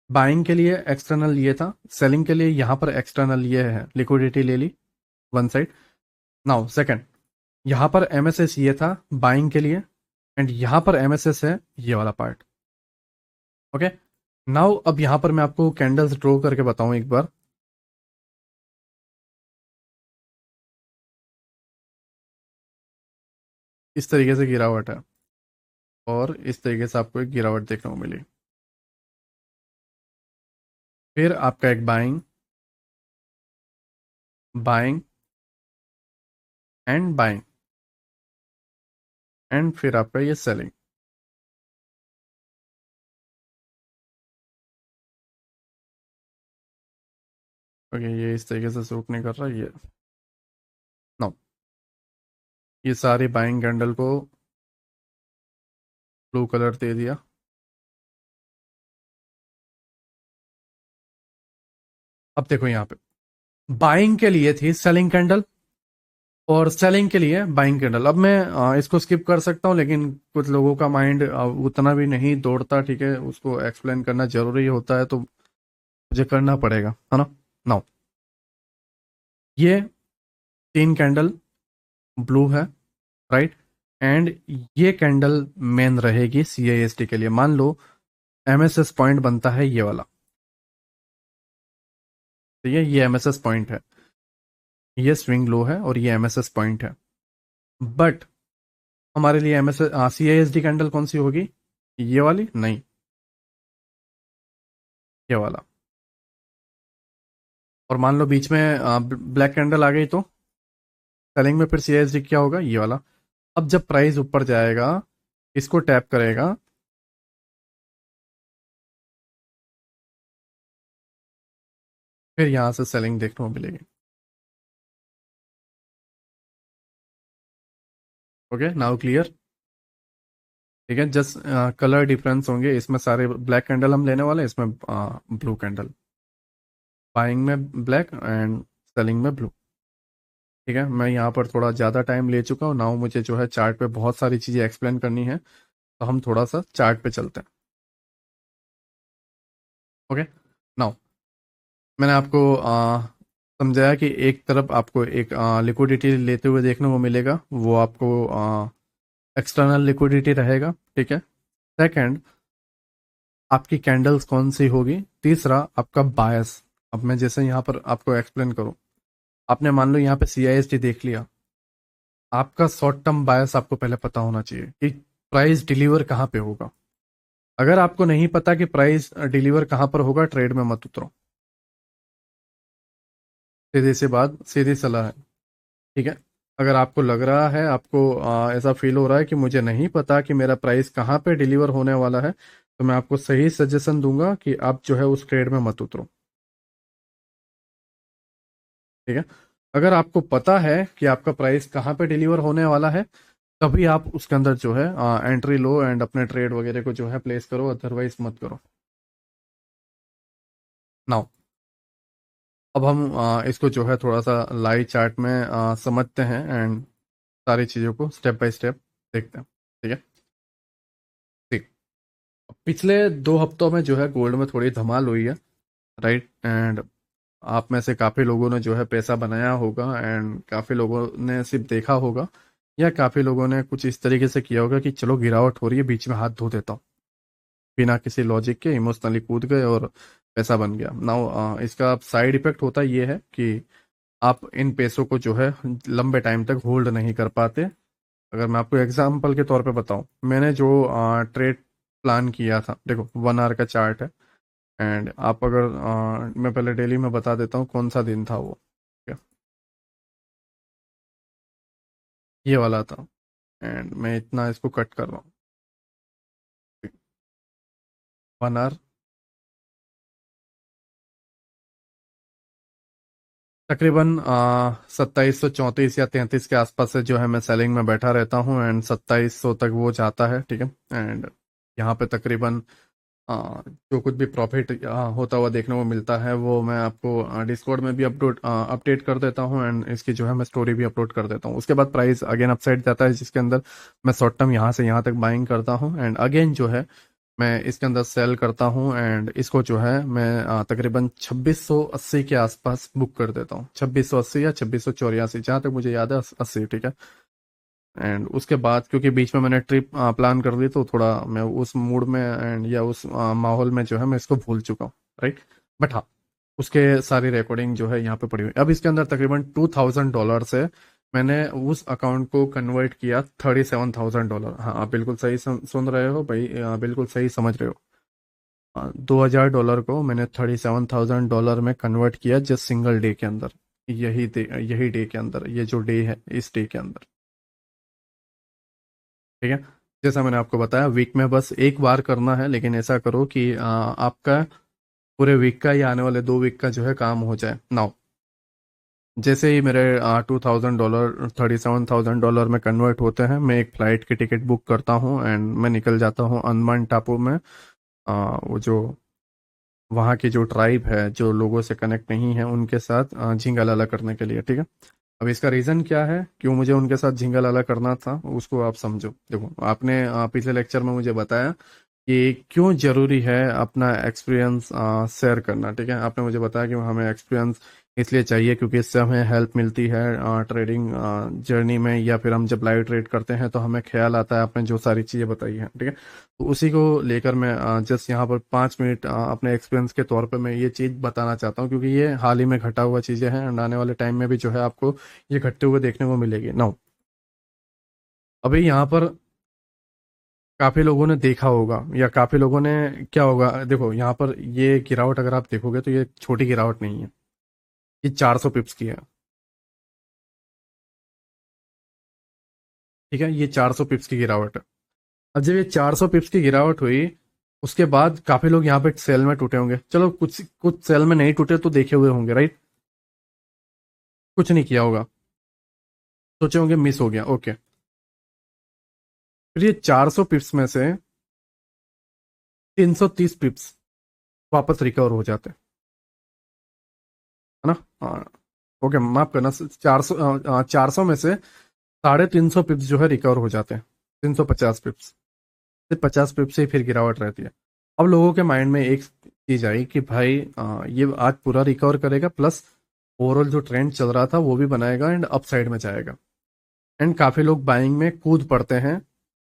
बाइंग के लिए एक्सटर्नल ये था, सेलिंग के लिए यहाँ पर एक्सटर्नल ये है, लिक्विडिटी ले ली वन साइड। नाउ सेकंड, यहाँ पर एमएसएस ये था बाइंग के लिए, एंड यहाँ पर एमएसएस है ये वाला पार्ट। ओके, नाउ अब यहाँ पर मैं आपको कैंडल्स ड्रॉ करके बताऊं एक बार। इस तरीके से गिरावट है, और इस तरीके से आपको एक गिरावट देखने को मिली। फिर आपका एक buying, buying and buying, and फिर आपका ये सेलिंग। ओके, ये इस तरीके से सूट नहीं कर रहा ये। नो, ये सारी बाइंग कैंडल को ब्लू कलर दे दिया। अब देखो यहाँ पे बाइंग के लिए थी सेलिंग कैंडल, और सेलिंग के लिए बाइंग कैंडल। अब मैं इसको स्किप कर सकता हूँ, लेकिन कुछ लोगों का माइंड उतना भी नहीं दौड़ता, ठीक है, उसको एक्सप्लेन करना जरूरी होता है, तो मुझे करना पड़ेगा, है ना। नाउ ये तीन कैंडल ब्लू है, राइट, एंड ये कैंडल मेन रहेगी CIST के लिए। मान लो MSS पॉइंट बनता है ये वाला, ठीक है, ये MSS पॉइंट है, ये स्विंग लो है, और ये MSS पॉइंट है। बट हमारे लिए CISD कैंडल कौन सी होगी? ये वाली नहीं, ये वाला। और मान लो बीच में ब्लैक कैंडल आ गई, तो सेलिंग में फिर CISD क्या होगा? ये वाला। अब जब प्राइस ऊपर जाएगा, इसको टैप करेगा, फिर यहां से सेलिंग देखने को मिलेगी। Okay, now clear. ठीक है, जस्ट कलर डिफरेंस होंगे, इसमें सारे ब्लैक कैंडल हम लेने वाले हैं, इसमें ब्लू कैंडल। बाइंग में ब्लैक एंड सेलिंग में ब्लू। ठीक है, मैं यहाँ पर थोड़ा ज़्यादा टाइम ले चुका हूँ, नाउ मुझे जो है चार्ट पे बहुत सारी चीज़ें एक्सप्लेन करनी है, तो हम थोड़ा सा चार्ट पे चलते हैं। ओके, नाउ मैंने आपको समझाया कि एक तरफ आपको एक लिक्विडिटी लेते हुए देखने को मिलेगा, वो आपको एक्सटर्नल लिक्विडिटी रहेगा, ठीक है। सेकंड, आपकी कैंडल्स कौन सी होगी। तीसरा, आपका बायस। अब मैं जैसे यहाँ पर आपको एक्सप्लेन करूँ, आपने मान लो यहाँ पे CIST देख लिया, आपका शॉर्ट टर्म बायस आपको पहले पता होना चाहिए कि प्राइस डिलीवर कहाँ पे होगा। अगर आपको नहीं पता कि प्राइस डिलीवर कहाँ पर होगा, ट्रेड में मत उतरो, सीधी सी बात, सीधी सलाह है, ठीक है। अगर आपको लग रहा है, आपको ऐसा फील हो रहा है कि मुझे नहीं पता कि मेरा प्राइस कहाँ पे डिलीवर होने वाला है, तो मैं आपको सही सजेशन दूंगा कि आप जो है उस ट्रेड में मत उतरो, ठीक है। अगर आपको पता है कि आपका प्राइस कहाँ पे डिलीवर होने वाला है, तभी आप उसके अंदर जो है एंट्री लो एंड अपने ट्रेड वगैरह को जो है प्लेस करो, अदरवाइज मत करो। नाउ अब हम इसको जो है थोड़ा सा लाइव चार्ट में समझते हैं, एंड सारी चीज़ों को स्टेप बाय स्टेप देखते हैं, ठीक है। ठीक, पिछले 2 हफ्तों में जो है गोल्ड में थोड़ी धमाल हुई है, राइट, एंड आप में से काफ़ी लोगों ने जो है पैसा बनाया होगा, एंड काफ़ी लोगों ने सिर्फ देखा होगा, या काफ़ी लोगों ने कुछ इस तरीके से किया होगा कि चलो गिरावट हो रही है, बीच में हाथ धो देता हूँ, बिना किसी लॉजिक के इमोशनली कूद गए और पैसा बन गया। नाउ इसका साइड इफेक्ट होता ये है कि आप इन पैसों को जो है लंबे टाइम तक होल्ड नहीं कर पाते। अगर मैं आपको एग्जांपल के तौर पे बताऊं, मैंने जो ट्रेड प्लान किया था, देखो 1 आवर का चार्ट है, एंड आप अगर मैं पहले डेली में बता देता हूँ कौन सा दिन था वो, ठीक है, ये वाला था, एंड मैं इतना इसको कट कर रहा हूँ, 1 आवर, तकरीबन 2734 या 33 के आसपास से जो है मैं सेलिंग में बैठा रहता हूँ, एंड 2700 तक वो जाता है, ठीक है। एंड यहाँ पे तकरीबन जो कुछ भी प्रॉफिट होता हुआ देखने को मिलता है, वो मैं आपको डिस्कॉर्ड में भी अपडेट कर देता हूँ, एंड इसकी जो है मैं स्टोरी भी अपलोड कर देता हूँ। उसके बाद प्राइस अगेन अपसाइड जाता है, जिसके अंदर मैं शॉर्ट टर्म यहाँ से यहाँ तक बाइंग करता हूँ, एंड अगेन जो है मैं इसके अंदर सेल करता हूँ एंड इसको जो है मैं तकरीबन 2680 के आसपास बुक कर देता हूँ, 2680 या 2684, जहाँ तक मुझे याद है 80, ठीक है। एंड उसके बाद क्योंकि बीच में मैंने ट्रिप प्लान कर ली तो थोड़ा मैं उस मूड में एंड या उस माहौल में जो है मैं इसको भूल चुका हूँ, राइट। बट हाँ, उसके सारी रिकॉर्डिंग जो है यहाँ पे पड़ी हुई। अब इसके अंदर तकरीबन $2000 से मैंने उस अकाउंट को कन्वर्ट किया $37,000। हाँ, आप बिल्कुल सही सुन रहे हो भाई, बिल्कुल सही समझ रहे हो। $2000 को मैंने $37,000 में कन्वर्ट किया जस्ट सिंगल डे के अंदर। यही डे के अंदर, ये जो डे है इस डे के अंदर, ठीक है। जैसा मैंने आपको बताया वीक में बस एक बार करना है, लेकिन ऐसा करो कि आपका पूरे वीक का या आने वाले 2 वीक का जो है काम हो जाए नाउ। जैसे ही मेरे $2000 $37,000 में कन्वर्ट होते हैं, मैं एक फ़्लाइट की टिकट बुक करता हूँ एंड मैं निकल जाता हूँ अंडमान टापू में। वो जो वहाँ की जो ट्राइब है, जो लोगों से कनेक्ट नहीं है, उनके साथ झिंगालाला करने के लिए, ठीक है। अब इसका रीज़न क्या है, क्यों मुझे उनके साथ झिंगालाला करना था, उसको आप समझो। देखो, आपने पिछले लेक्चर में मुझे बताया कि क्यों जरूरी है अपना एक्सपीरियंस शेयर करना, ठीक है। आपने मुझे बताया कि हमें एक्सपीरियंस इसलिए चाहिए क्योंकि इससे हमें हेल्प मिलती है ट्रेडिंग जर्नी में, या फिर हम जब लाइव ट्रेड करते हैं तो हमें ख्याल आता है, आपने जो सारी चीज़ें बताई हैं, ठीक है। तो उसी को लेकर मैं जस्ट यहाँ पर 5 मिनट अपने एक्सपीरियंस के तौर पर मैं ये चीज़ बताना चाहता हूँ, क्योंकि ये हाल ही में घटा हुआ चीज़ें हैं एंड आने वाले टाइम में भी जो है आपको ये घटते हुए देखने को मिलेगी नाउ। अभी यहाँ पर काफी लोगों ने देखा होगा, या काफी लोगों ने, क्या होगा, देखो यहाँ पर ये गिरावट अगर आप देखोगे तो ये छोटी गिरावट नहीं है, ये 400 पिप्स की है, ठीक है। ये 400 पिप्स की गिरावट है। अब जब ये 400 पिप्स की गिरावट हुई, उसके बाद काफी लोग यहाँ पे सेल में टूटे होंगे। चलो, कुछ कुछ सेल में नहीं टूटे तो देखे हुए होंगे, राइट। कुछ नहीं किया होगा, सोचे होंगे मिस हो गया, ओके। फिर ये 400 पिप्स में से 330 पिप्स वापस रिकवर हो जाते हैं, है ना। हाँ, ओके, माफ करना, 400 में से 350 पिप्स जो है रिकवर हो जाते हैं, 350 पिप्स, सिर्फ 50 पिप्स से ही फिर गिरावट रहती है। अब लोगों के माइंड में एक चीज आई कि भाई ये आज पूरा रिकवर करेगा, प्लस ओवरऑल जो ट्रेंड चल रहा था वो भी बनाएगा एंड अप साइड में जाएगा। एंड काफी लोग बाइंग में कूद पड़ते हैं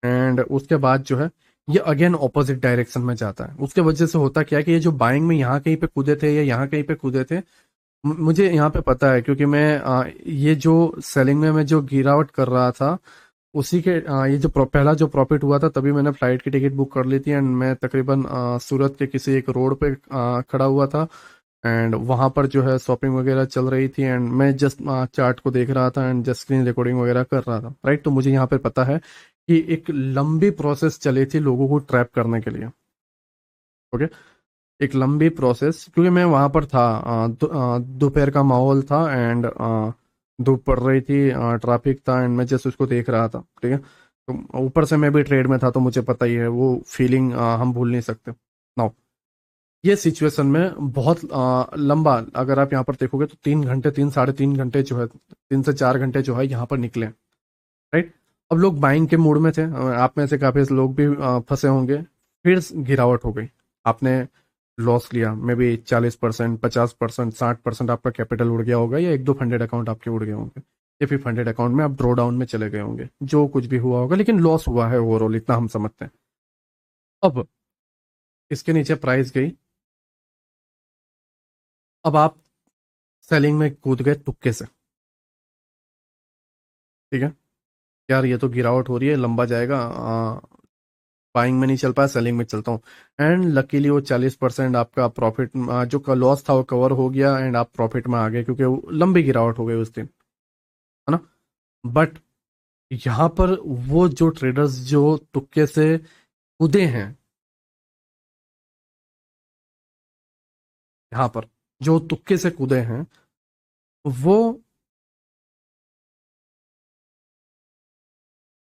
एंड उसके बाद जो है ये अगेन ऑपोजिट डायरेक्शन में जाता है। उसके वजह से होता क्या है कि ये जो बाइंग में यहाँ कहीं पे कूदे थे या यहाँ कहीं पे कूदे थे, मुझे यहाँ पे पता है, क्योंकि मैं ये जो सेलिंग में मैं जो गिरावट कर रहा था उसी के ये जो पहला जो प्रॉफिट हुआ था, तभी मैंने फ्लाइट की टिकट बुक कर ली थी एंड मैं तकरीबन सूरत के किसी एक रोड पे खड़ा हुआ था एंड वहां पर जो है शॉपिंग वगैरह चल रही थी एंड मैं जस्ट चार्ट को देख रहा था एंड जस्ट स्क्रीन रिकॉर्डिंग वगैरह कर रहा था, राइट। तो मुझे यहाँ पे पता है कि एक लंबी प्रोसेस चली थी लोगों को ट्रैप करने के लिए, ओके। एक लंबी प्रोसेस, क्योंकि मैं वहां पर था, दोपहर का माहौल था एंड धूप पड़ रही थी, ट्रैफिक था एंड मैं जस्ट उसको देख रहा था, ठीक है। तो ऊपर से मैं भी ट्रेड में था तो मुझे पता ही है वो फीलिंग हम भूल नहीं सकते नाउ। ये सिचुएशन में बहुत लंबा, अगर आप यहाँ पर देखोगे तो 3 घंटे, 3 साढ़े 3 घंटे जो है, 3 से 4 घंटे जो है यहाँ पर निकले, राइट। अब लोग बाइंग के मूड में थे, आप में से काफी लोग भी फंसे होंगे। फिर गिरावट हो गई, आपने लॉस लिया, मे बी 40%, 50%, 60% आपका कैपिटल उड़ गया होगा, या एक दो फंडेड अकाउंट आपके उड़ गए होंगे, या फिर फंडेड अकाउंट में आप ड्रॉ डाउन में चले गए होंगे, जो कुछ भी हुआ होगा, लेकिन लॉस हुआ है ओवरऑल, इतना हम समझते हैं। अब इसके नीचे प्राइस गई, अब आप सेलिंग में कूद गए तुक्के से, ठीक है। यार ये तो गिरावट हो रही है, लंबा जाएगा, बाइंग में नहीं चल पाया, सेलिंग में चलता हूँ। एंड लकीली वो 40% आपका प्रॉफिट, जो लॉस था वो कवर हो गया एंड आप प्रॉफिट में आ गए, क्योंकि वो लंबी गिरावट हो गई उस दिन, है ना। बट यहाँ पर वो जो ट्रेडर्स जो तुक्के से कूदे हैं, यहाँ पर जो तुक्के से कूदे हैं, वो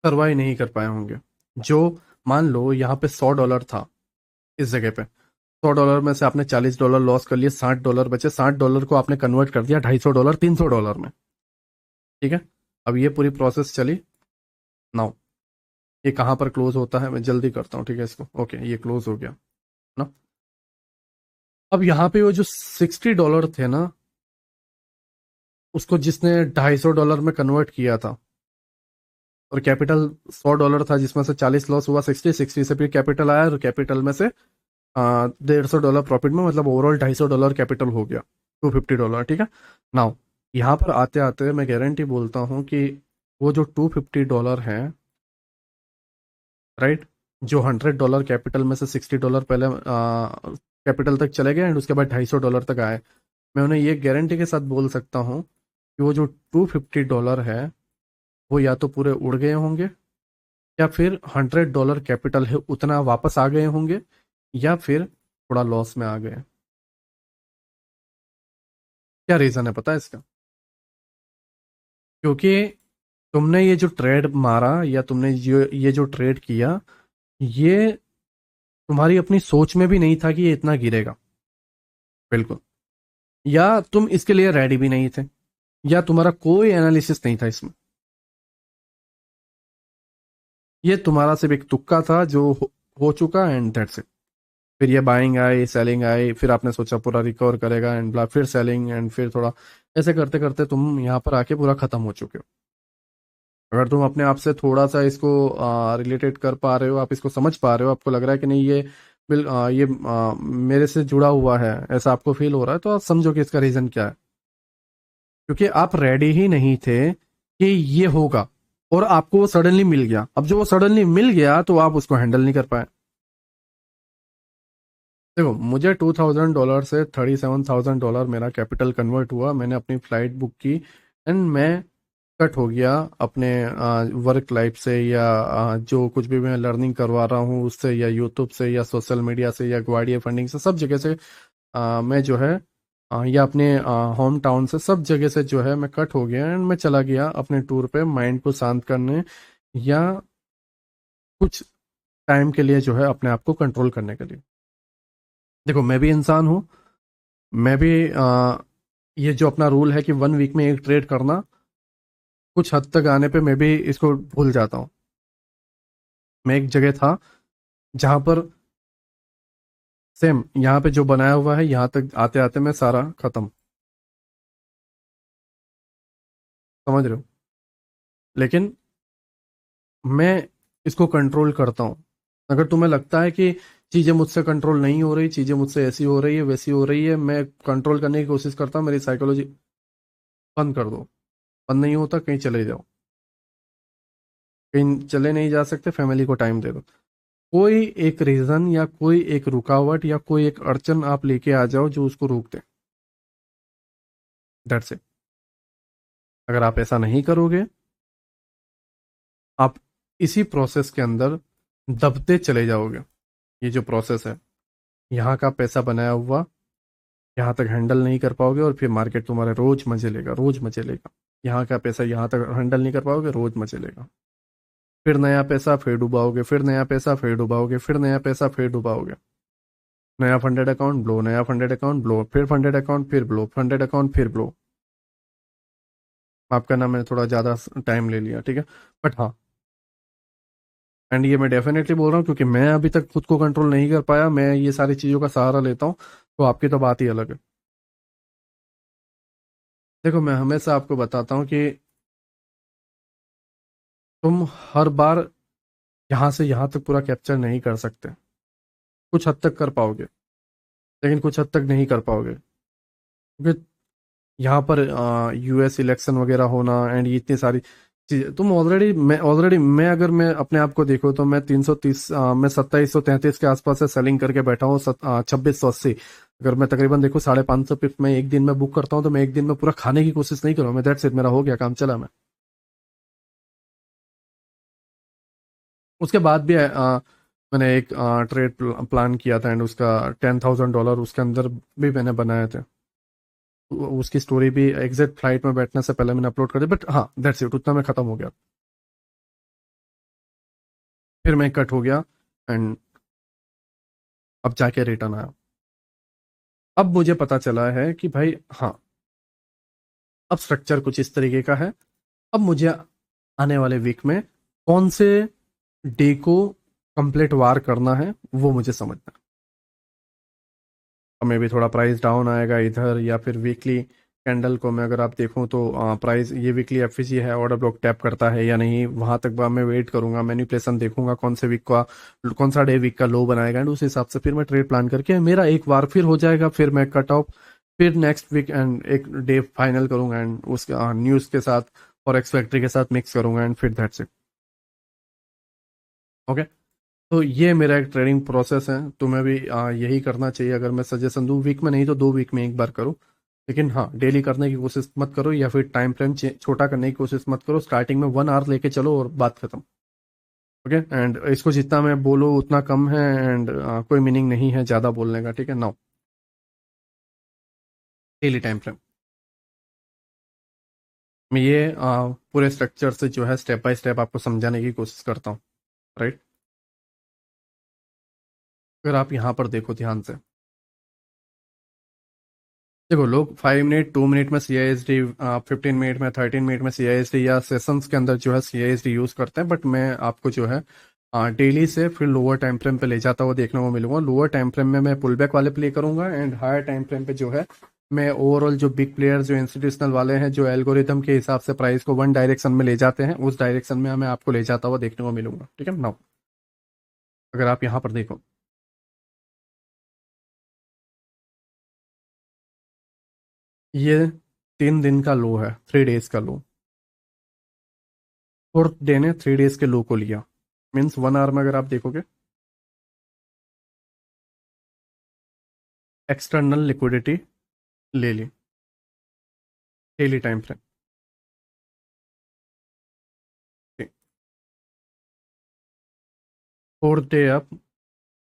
सरवाइव नहीं कर पाए होंगे। जो, मान लो यहाँ पे $100 था इस जगह पे, $100 में से आपने $40 लॉस कर लिए, $60 बचे, $60 को आपने कन्वर्ट कर दिया $250, $300 में, ठीक है। अब ये पूरी प्रोसेस चली नाउ। ये कहाँ पर क्लोज होता है, मैं जल्दी करता हूँ, ठीक है इसको। ओके, ये क्लोज हो गया ना। अब यहाँ पे वो जो $60 थे ना, उसको जिसने $250 में कन्वर्ट किया था, और कैपिटल $100 था जिसमें से 40 लॉस हुआ, 60 से फिर कैपिटल आया, और कैपिटल में से $150 प्रॉफिट में, मतलब ओवरऑल $250 कैपिटल हो गया, $250, ठीक है। नाउ यहाँ पर आते आते मैं गारंटी बोलता हूँ कि वो जो $250 है, राइट, जो $100 कैपिटल में से $60 पहले कैपिटल तक चले गए, एंड उसके बाद $250 तक आए, मैं उन्हें ये गारंटी के साथ बोल सकता हूँ कि वो जो $250 है, वो या तो पूरे उड़ गए होंगे, या फिर $100 कैपिटल है उतना वापस आ गए होंगे, या फिर थोड़ा लॉस में आ गए। क्या रीजन है पता है इसका? क्योंकि तुमने ये जो ट्रेड मारा, या तुमने ये जो ट्रेड किया, ये तुम्हारी अपनी सोच में भी नहीं था कि ये इतना गिरेगा, बिल्कुल। या तुम इसके लिए रेडी भी नहीं थे, या तुम्हारा कोई एनालिसिस नहीं था इसमें। ये तुम्हारा सिर्फ एक तुक्का था जो हो चुका, एंड दैट्स इट। फिर ये बाइंग आई, सेलिंग आई, फिर आपने सोचा पूरा रिकवर करेगा, एंड फिर सेलिंग, एंड फिर थोड़ा, ऐसे करते करते तुम यहाँ पर आके पूरा खत्म हो चुके हो। अगर तुम अपने आप से थोड़ा सा इसको रिलेटेड कर पा रहे हो, आप इसको समझ पा रहे हो, आपको लग रहा है कि नहीं ये मेरे से जुड़ा हुआ है, ऐसा आपको फील हो रहा है, तो आप समझो कि इसका रीजन क्या है। क्योंकि आप रेडी ही नहीं थे कि ये होगा, और आपको वो सडनली मिल गया। अब जो वो सडनली मिल गया, तो आप उसको हैंडल नहीं कर पाए। देखो, मुझे $2,000 से $37,000 मेरा कैपिटल कन्वर्ट हुआ, मैंने अपनी फ्लाइट बुक की, एंड मैं कट हो गया अपने वर्क लाइफ से, या जो कुछ भी मैं लर्निंग करवा रहा हूँ उससे, या यूट्यूब से, या सोशल मीडिया से, या ग्वाडिया फंडिंग से, सब जगह से मैं जो है या अपने होम टाउन से, सब जगह से जो है मैं कट हो गया, एंड मैं चला गया अपने टूर पे माइंड को शांत करने, या कुछ टाइम के लिए जो है अपने आप को कंट्रोल करने के लिए। देखो, मैं भी इंसान हूँ, मैं भी ये जो अपना रूल है कि 1 वीक में एक ट्रेड करना, कुछ हद तक आने पे मैं भी इसको भूल जाता हूँ। मैं एक जगह था जहां पर सेम यहाँ पे जो बनाया हुआ है, यहाँ तक आते आते मैं सारा खत्म, समझ रहे हो? लेकिन मैं इसको कंट्रोल करता हूँ। अगर तुम्हें लगता है कि चीजें मुझसे कंट्रोल नहीं हो रही, चीजें मुझसे ऐसी हो रही है, वैसी हो रही है, मैं कंट्रोल करने की कोशिश करता हूँ, मेरी साइकोलॉजी, बंद कर दो। बंद नहीं होता, कहीं चले जाओ, कहीं चले नहीं जा सकते, फैमिली को टाइम दे दो। कोई एक रीजन, या कोई एक रुकावट, या कोई एक अड़चन आप लेके आ जाओ जो उसको रोक दे। That's it. अगर आप ऐसा नहीं करोगे, आप इसी प्रोसेस के अंदर दबते चले जाओगे। ये जो प्रोसेस है, यहाँ का पैसा बनाया हुआ यहाँ तक हैंडल नहीं कर पाओगे, और फिर मार्केट तुम्हारे रोज मजे लेगा, रोज मजे लेगा। यहाँ का पैसा यहाँ तक हैंडल नहीं कर पाओगे, रोज मजे लेगा। फिर नया पैसा, फिर डुबाओगे, फिर नया पैसा, फिर डुबाओगे, फिर नया पैसा, फिर डुबाओगे। नया फंडेड अकाउंट ब्लो, नया फंडेड अकाउंट ब्लो, फिर फंडेड अकाउंट, फिर ब्लो, फंडेड अकाउंट, फिर ब्लो। आपका नाम, मैंने थोड़ा ज्यादा टाइम ले लिया, ठीक है, बट हाँ, एंड ये मैं डेफिनेटली बोल रहा हूँ क्योंकि मैं अभी तक खुद को कंट्रोल नहीं कर पाया, मैं ये सारी चीज़ों का सहारा लेता हूँ, तो आपकी तो बात ही अलग है। देखो, मैं हमेशा आपको बताता हूँ कि तुम हर बार यहाँ से यहाँ तक पूरा कैप्चर नहीं कर सकते। कुछ हद तक कर पाओगे, लेकिन कुछ हद तक नहीं कर पाओगे, क्योंकि यहाँ पर यूएस इलेक्शन वगैरह होना, एंड ये इतनी सारी चीजें, तुम मैं अगर मैं अपने आप को देखो, तो मैं 330, मैं 2733 के आसपास से सेलिंग करके बैठा हूँ, 2680। अगर मैं तकरीबन देखो 550 पिप मैं एक दिन में बुक करता हूँ, तो मैं एक दिन में पूरा खाने की कोशिश नहीं करूँ मैं, दैट्स इट, मेरा हो गया काम, चला मैं। उसके बाद भी मैंने एक ट्रेड प्लान किया था, एंड उसका $10,000 उसके अंदर भी मैंने बनाए थे। उसकी स्टोरी भी एग्जैक्ट फ्लाइट में बैठने से पहले मैंने अपलोड कर दी, बट हाँ, दैट्स इट, उतना में खत्म हो गया। फिर मैं कट हो गया, एंड अब जाके रिटर्न आया। अब मुझे पता चला है कि भाई हाँ, अब स्ट्रक्चर कुछ इस तरीके का है। अब मुझे आने वाले वीक में कौन से डे को कंप्लीट वार करना है, वो मुझे समझना है। हमें भी थोड़ा प्राइस डाउन आएगा इधर, या फिर वीकली कैंडल को मैं अगर आप देखूं तो प्राइस ये वीकली एफवीसी है, ऑर्डर ब्लॉक टैप करता है या नहीं, वहां तक मैं वेट करूंगा, मैनिपुलेशन देखूंगा कौन से वीक का, कौन सा डे वीक का लो बनाएगा, एंड उस हिसाब से फिर मैं ट्रेड प्लान करके मेरा एक बार फिर हो जाएगा, फिर मैं कट ऑफ, फिर नेक्स्ट वीक एंड एक डे फाइनल करूंगा एंड उसके न्यूज के साथ और एक्स फैक्ट्री के साथ मिक्स करूंगा एंड फिर दैट्स इट। ओके। तो ये मेरा एक ट्रेडिंग प्रोसेस है, तुम्हें भी यही करना चाहिए। अगर मैं सजेशन दूं, वीक में नहीं तो 2 वीक में एक बार करो, लेकिन हाँ डेली करने की कोशिश मत करो, या फिर टाइम फ्रेम छोटा करने की कोशिश मत करो। स्टार्टिंग में 1 आवर लेके चलो और बात खत्म। ओके। एंड इसको जितना मैं बोलो उतना कम है, एंड कोई मीनिंग नहीं है ज़्यादा बोलने का, ठीक है। नाउ डेली टाइम फ्रेम मैं ये पूरे स्ट्रक्चर से जो है स्टेप बाय स्टेप आपको समझाने की कोशिश करता हूँ, राइट। अगर आप यहाँ पर देखो ध्यान से, देखो लोग 5 मिनट 2 मिनट में सी आई एस डी, 15 मिनट में 13 मिनट में सी आई एस डी या सेशंस के अंदर जो है सी आई एस डी यूज करते हैं, बट मैं आपको जो है डेली से फिर लोअर टाइम फ्रेम पे ले जाता हुआ देखने को मिलूंगा। लोअर टाइम फ्रेम में मैं पुल बैक वाले प्ले करूंगा, एंड हायर टाइम फ्रेम पे जो है मैं ओवरऑल जो बिग प्लेयर्स जो इंस्टीट्यूशनल वाले हैं जो एल्गोरिदम के हिसाब से प्राइस को वन डायरेक्शन में ले जाते हैं, उस डायरेक्शन में मैं आपको ले जाता हुआ देखने को मिलूंगा, ठीक है। नाउ अगर आप यहाँ पर देखो, ये 3 दिन का लो है, 3 डेज का लो। फोर्थ डे ने 3 डेज के लो को लिया, मीन्स 1 आवर में अगर आप देखोगे एक्सटर्नल लिक्विडिटी ले ली, daily time frame. Fourth day up,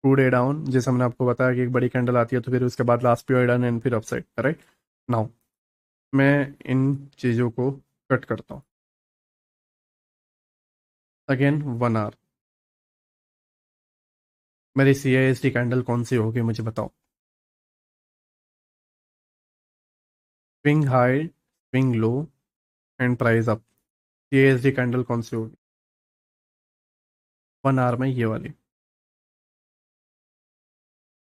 2 day down, जैसे हमने आपको बताया कि एक बड़ी कैंडल आती है तो फिर उसके बाद लास्ट पीरियड डन एंड फिर अपसाइड, राइट। नाउ मैं इन चीज़ों को कट करता हूँ। अगेन 1 आवर, मेरी C I S T candle कौन सी होगी मुझे बताओ। Swing high, swing low and price up, C I S T candle कौन सी होगी 1 आवर में, ये वाली।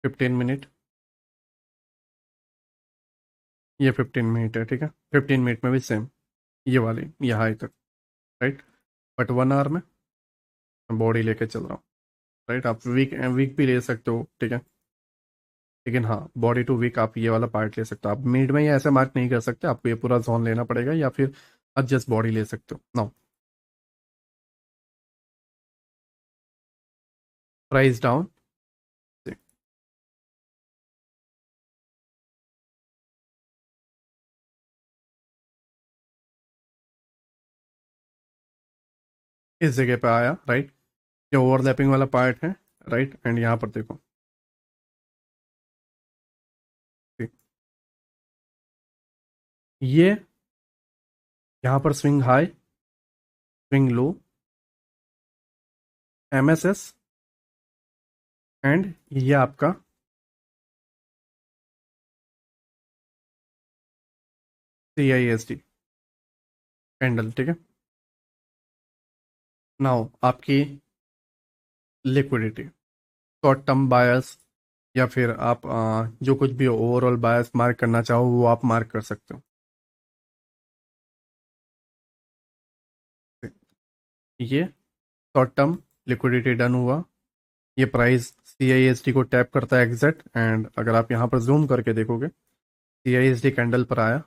15 मिनट, ये 15 मिनट है, ठीक है। 15 मिनट में भी सेम, ये वाली यहाँ हाई तक, राइट। बट 1 आवर में बॉडी लेके चल रहा हूँ, राइट। आप वीक वीक भी ले सकते हो, ठीक है, लेकिन हाँ बॉडी टू वीक आप ये वाला पार्ट ले सकते हो। आप मिड में ये ऐसे मार्क नहीं कर सकते, आपको ये पूरा जोन लेना पड़ेगा, या फिर आप जस्ट बॉडी ले सकते हो। नाउ प्राइस डाउन, इस जगह पे आया, राइट। ये ओवरलैपिंग वाला पार्ट है, राइट। एंड यहाँ पर देखो, ठीक। ये यहाँ पर swing high, swing low, MSS, and ये आपका सी आई एस डी कैंडल, ठीक है। नाउ आपकी लिक्विडिटी, शॉर्ट टर्म बायस, या फिर आप जो कुछ भी ओवरऑल बायस मार्क करना चाहो वो आप मार्क कर सकते हो। ये शॉर्ट टर्म लिक्विडिटी डन हुआ, ये price C I S T को टैप करता है एग्जैक्ट, एंड अगर आप यहाँ पर जूम करके देखोगे सी आई एस टी कैंडल पर आया,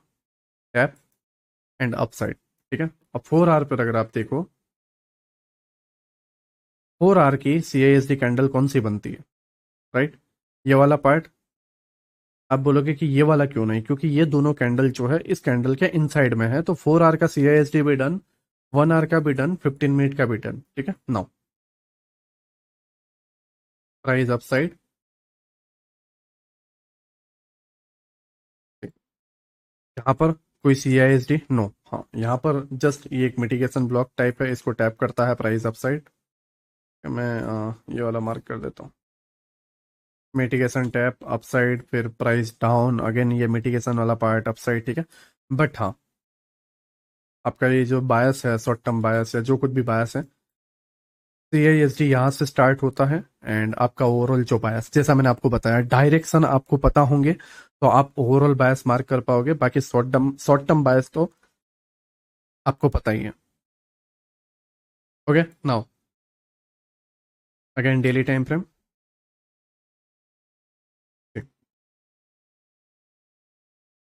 टैप एंड अपसाइड, ठीक है। अब 4 आवर पर अगर आप देखो, 4 आवर की सी आई एस टी कैंडल कौन सी बनती है, राइट। ये वाला पार्ट, आप बोलोगे कि ये वाला क्यों नहीं, क्योंकि ये दोनों कैंडल जो है इस कैंडल के इनसाइड में है, तो 4 आवर का सी आई एस टी भी डन, 1 आवर का भी डन, 15 मिनट का भी डन, ठीक है। नाउ प्राइस अपसाइड, यहाँ पर कोई सी आई एस डी नो, हाँ यहाँ पर जस्ट ये एक मिटिगेशन ब्लॉक टाइप है, इसको टैप करता है प्राइस अपसाइड। मैं ये वाला मार्क कर देता हूँ, मिटिगेशन टैप अपसाइड, फिर प्राइस डाउन, अगेन ये मिटिगेशन वाला पार्ट अपसाइड, ठीक है। बट हाँ आपका ये जो बायस है, शॉर्ट टर्म बायस या जो कुछ भी बायस है, CISD यहाँ से स्टार्ट होता है एंड आपका ओवरऑल जो बायस, जैसा मैंने आपको बताया, डायरेक्शन आपको पता होंगे तो आप ओवरऑल बायस मार्क कर पाओगे, बाकी शॉर्ट टर्म बायस तो आपको पता ही है। Okay, now again daily time frame.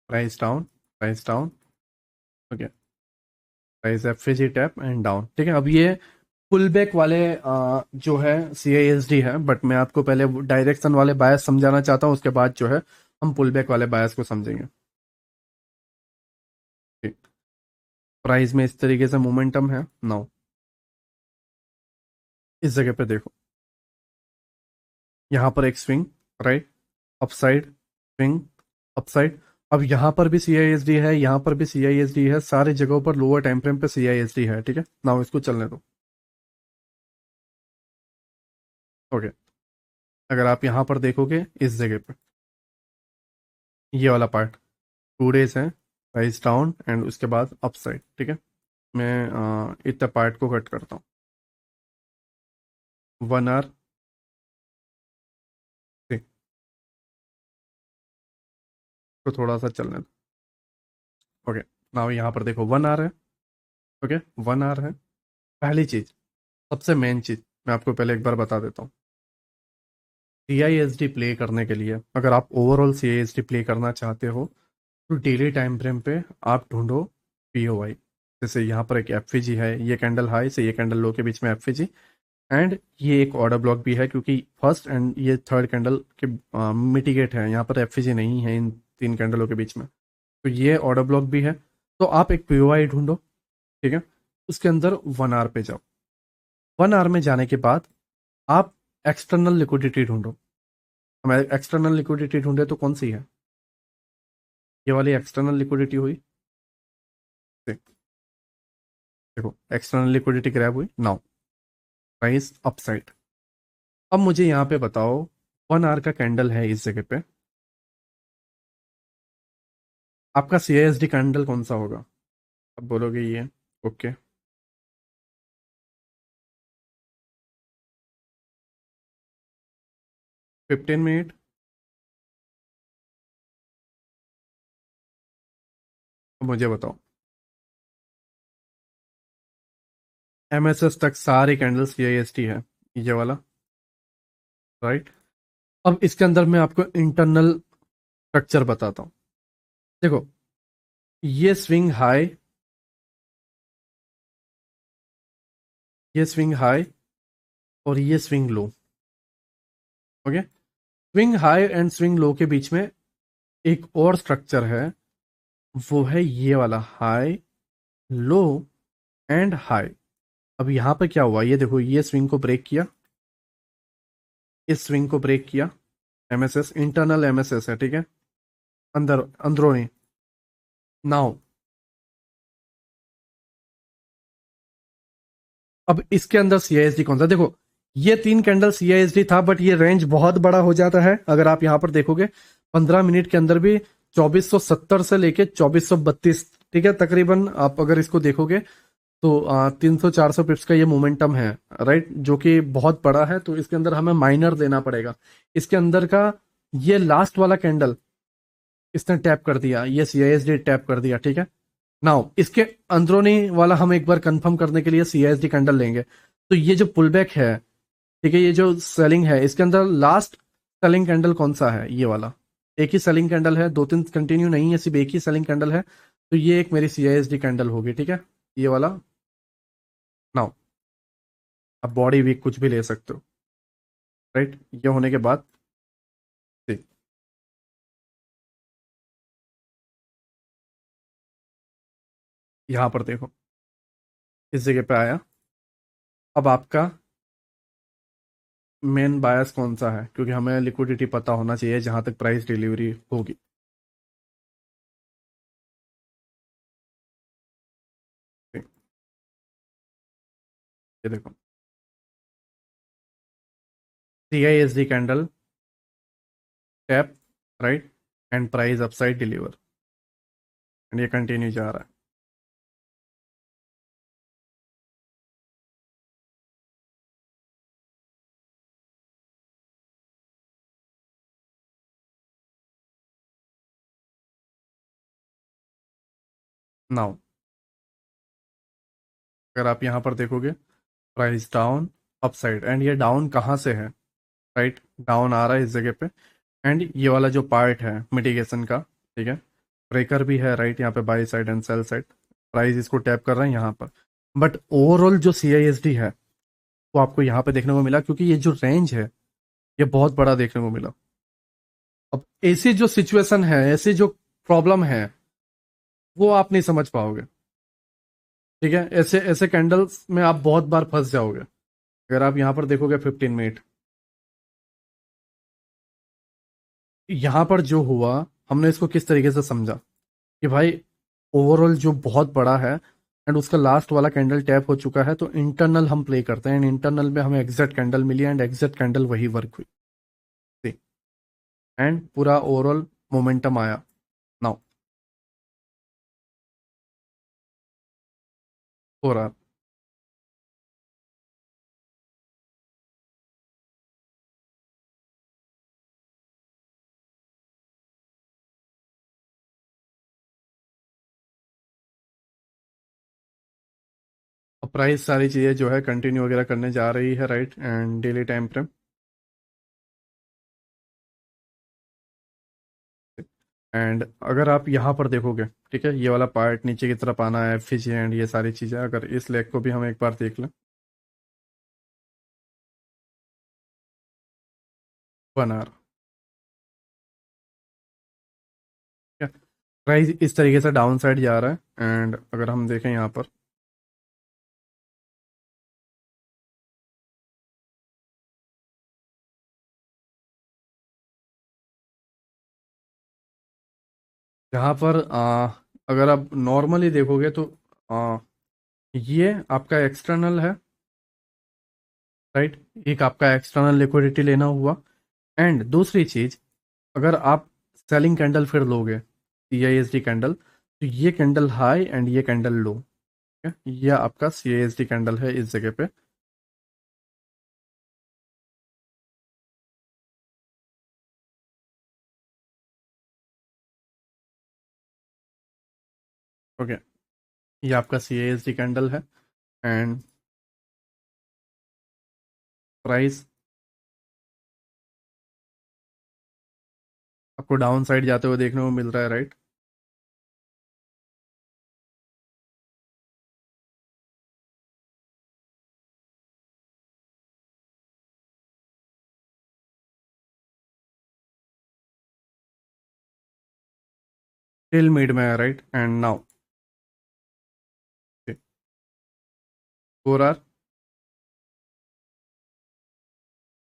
Price down, price down. Okay, price F G tap and down. ठीक है, अब ये पुल बैक वाले जो है CISD है, बट मैं आपको पहले डायरेक्शन वाले बायस समझाना चाहता हूँ, उसके बाद जो है हम पुल बैक वाले बायस को समझेंगे। ठीक, प्राइस में इस तरीके से मोमेंटम है। नाउ इस जगह पे देखो, यहाँ पर एक swing, right, upside, swing, upside. अब यहाँ पर भी CISD है, यहाँ पर भी CISD है, सारी जगहों पर लोअर टाइम फ्रेम पे CISD है। ठीक है, नाउ इसको चलने दो। ओके, अगर आप यहाँ पर देखोगे इस जगह पे, ये वाला पार्ट 2 डेज है, प्राइस डाउन एंड उसके बाद अपसाइड। ठीक है, मैं इतना पार्ट को कट करता हूँ। 1 आवर, ठीक, तो थोड़ा सा चलने दो। ओके, नाउ यहाँ पर देखो 1 आवर है। ओके, 1 आवर है। पहली चीज, सबसे मेन चीज मैं आपको पहले एक बार बता देता हूँ। CISD प्ले करने के लिए, अगर आप ओवरऑल CISD प्ले करना चाहते हो, तो डेली टाइम फ्रेम पे आप ढूंढो POI। जैसे यहाँ पर एक एफजी है, ये कैंडल हाई से ये कैंडल लो के बीच में एफजी, एंड ये एक ऑर्डर ब्लॉक भी है क्योंकि फर्स्ट एंड ये थर्ड कैंडल के मिटिगेट है, यहाँ पर एफजी नहीं है इन 3 कैंडलों के बीच में, तो ये ऑर्डर ब्लॉक भी है। तो आप एक POI ढूंढो। ठीक है, उसके अंदर 1 आवर पे जाओ। 1 आवर में जाने के बाद आप एक्सटर्नल लिक्विडिटी ढूंढो। हमें एक्सटर्नल लिक्विडिटी ढूंढे तो कौन सी है? ये वाली एक्सटर्नल लिक्विडिटी हुई। देखो, एक्सटर्नल लिक्विडिटी ग्रैब हुई। Now price upside. अब मुझे यहाँ पे बताओ, 1 आवर का कैंडल है इस जगह पे, आपका CISD कैंडल कौन सा होगा? अब बोलोगे ये। Okay, 15 minute. अब मुझे बताओ, MSS तक सारे कैंडल CISD है, ये वाला, राइट। अब इसके अंदर मैं आपको इंटरनल स्ट्रक्चर बताता हूँ। देखो, ये स्विंग हाई, ये स्विंग हाई और ये swing low. Okay, swing high and swing low के बीच में एक और स्ट्रक्चर है, वो है ये वाला हाई, लो एंड हाई। अब यहाँ पे क्या हुआ, ये देखो, ये स्विंग को ब्रेक किया, इस स्विंग को ब्रेक किया। MSS इंटरनल MSS है, ठीक है, अंदर अंदरूनी। नाउ अब इसके अंदर CISD कौन सा? देखो, ये 3 कैंडल CISD था, बट ये रेंज बहुत बड़ा हो जाता है। अगर आप यहाँ पर देखोगे 15 मिनट के अंदर भी 2470 से लेके 2432, ठीक है, तकरीबन आप अगर इसको देखोगे तो 300-400 पिप्स का ये मोमेंटम है, राइट, जो कि बहुत बड़ा है। तो इसके अंदर हमें माइनर देना पड़ेगा। इसके अंदर का ये लास्ट वाला कैंडल इसने टैप कर दिया, ये CISD टैप कर दिया, ठीक है। नाउ इसके अंदरूनी वाला हम एक बार कंफर्म करने के लिए CISD कैंडल लेंगे। तो ये जो पुल बैक है, ठीक है, ये जो सेलिंग है, इसके अंदर लास्ट सेलिंग कैंडल कौन सा है? ये वाला। एक ही सेलिंग कैंडल है, 2-3 कंटिन्यू नहीं है, सिर्फ एक ही सेलिंग कैंडल है। तो ये एक मेरी CISD कैंडल होगी, ठीक है, ये वाला। नाउ अब बॉडी वीक कुछ भी ले सकते हो, राइट। ये होने के बाद ठीक, यहाँ पर देखो, इस जगह पे आया। अब आपका मेन बायस कौन सा है? क्योंकि हमें लिक्विडिटी पता होना चाहिए जहां तक प्राइस डिलीवरी होगी। ठीक, ये देखो, CISD candle tap, right, and price upside deliver, and ये कंटिन्यू जा रहा है। नाउ अगर आप यहाँ पर देखोगे, प्राइस डाउन, अपसाइड, एंड ये डाउन कहाँ से है? राइट, डाउन आ रहा है इस जगह पे। एंड ये वाला जो पार्ट है मिटिगेशन का, ठीक है, ब्रेकर भी है राइट यहाँ पे, by side and sell side, price इसको टैप कर रहे हैं यहाँ पर। बट ओवरऑल जो CISD है वो आपको यहाँ पे देखने को मिला, क्योंकि ये जो रेंज है ये बहुत बड़ा देखने को मिला। अब ऐसी जो सिचुएशन है, ऐसी जो प्रॉब्लम है, वो आप नहीं समझ पाओगे। ठीक है, ऐसे ऐसे कैंडल्स में आप बहुत बार फंस जाओगे। अगर आप यहाँ पर देखोगे 15 मिनट, यहाँ पर जो हुआ, हमने इसको किस तरीके से समझा कि भाई ओवरऑल जो बहुत बड़ा है एंड उसका लास्ट वाला कैंडल टैप हो चुका है, तो इंटरनल हम प्ले करते हैं एंड इंटरनल में हमें एग्जैक्ट कैंडल मिली एंड एग्जैक्ट कैंडल वही वर्क हुई थी एंड पूरा ओवरऑल मोमेंटम आया। नाउ 4 आवर, अब प्राइस सारी चीज़ें जो है कंटिन्यू वगैरह करने जा रही है right, and daily time frame. And अगर आप यहाँ पर देखोगे, ठीक है, ये वाला पार्ट नीचे की तरफ आना है, फिज एंड ये सारी चीज़ें, अगर इस लेग को भी हम एक बार देख लें, 1 आवर, ठीक है, प्राइस इस तरीके से डाउन साइड जा रहा है। एंड अगर हम देखें यहाँ पर, यहाँ पर अगर आप नॉर्मली देखोगे तो आ, ये आपका एक्सटर्नल है राइट, एक आपका एक्सटर्नल लिक्विडिटी लेना हुआ। एंड दूसरी चीज, अगर आप सेलिंग कैंडल फिर लोगे, CISD कैंडल, तो ये कैंडल हाई एंड ये कैंडल लो, ठीक है, ये आपका CISD कैंडल है इस जगह पे। ओके, ये आपका CISD कैंडल है एंड प्राइस आपको डाउन साइड जाते हुए देखने को मिल रहा है राइट। टिल मिड में है राइट, एंड नाउ 4 आवर,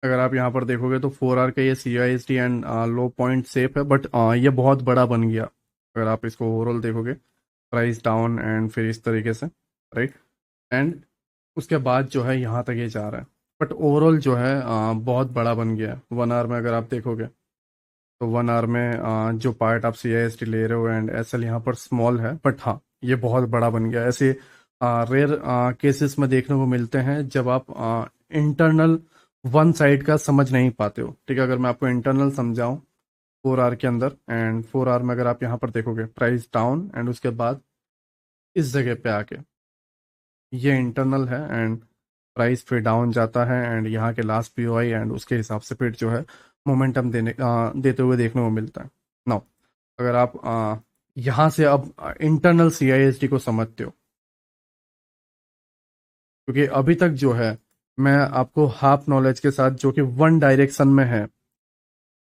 अगर आप यहाँ पर देखोगे तो 4 आवर का ये CISD and low point safe है, बट ये बहुत बड़ा बन गया। अगर आप इसको ओवरऑल देखोगे, प्राइस डाउन एंड फिर इस तरीके से राइट, एंड उसके बाद जो है यहाँ तक ये जा रहा है, बट ओवरऑल जो है बहुत बड़ा बन गया है। 1 आवर में अगर आप देखोगे तो 1 आवर में जो पार्ट आप CISD ले रहे हो एंड SL यहाँ पर स्मॉल है, बट हाँ ये बहुत बड़ा बन गया है। ऐसे रेयर केसेस में देखने को मिलते हैं जब आप इंटरनल वन साइड का समझ नहीं पाते हो। ठीक है, अगर मैं आपको इंटरनल समझाऊं 4 आवर के अंदर, एंड 4 आवर में अगर आप यहाँ पर देखोगे प्राइस डाउन एंड उसके बाद इस जगह पे आके ये इंटरनल है एंड प्राइस फिर डाउन जाता है एंड यहाँ के लास्ट POI एंड उसके हिसाब से फिर जो है मोमेंटम देते हुए देखने को मिलता है। नाउ अगर आप यहाँ से अब इंटरनल CISD को समझते हो, क्योंकि अभी तक जो है मैं आपको हाफ नॉलेज के साथ, जो कि वन डायरेक्शन में है,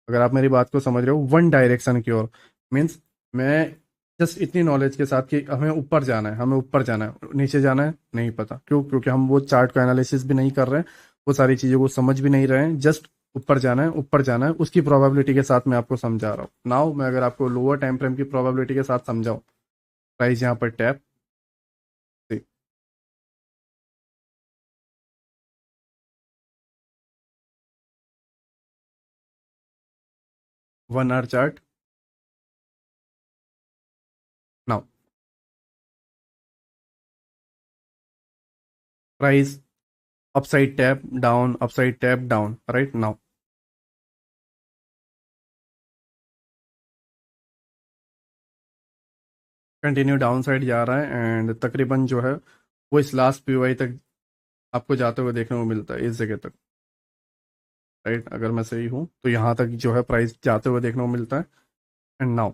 अगर आप मेरी बात को समझ रहे हो, वन डायरेक्शन की ओर, मीन्स मैं जस्ट इतनी नॉलेज के साथ कि हमें ऊपर जाना है, हमें ऊपर जाना है, नीचे जाना है नहीं पता, क्यों? क्योंकि हम वो चार्ट का एनालिसिस भी नहीं कर रहे हैं, वो सारी चीज़ों को समझ भी नहीं रहे हैं, जस्ट ऊपर जाना है, ऊपर जाना है, उसकी प्रोबेबिलिटी के साथ मैं आपको समझा रहा हूँ। नाउ मैं अगर आपको लोअर टाइम फ्रेम की प्रोबेबिलिटी के साथ समझाऊँ, प्राइस यहाँ पर tap, 1 our chart, now price upside tap down, upside tap down right. Now continue down side जा रहा है एंड तकरीबन जो है वो इस लास्ट पीओआई तक आपको जाते हुए देखने को मिलता है, इस जगह तक। राइट, अगर मैं सही हूँ तो यहाँ तक जो है प्राइस जाते हुए देखने को मिलता है। एंड नाउ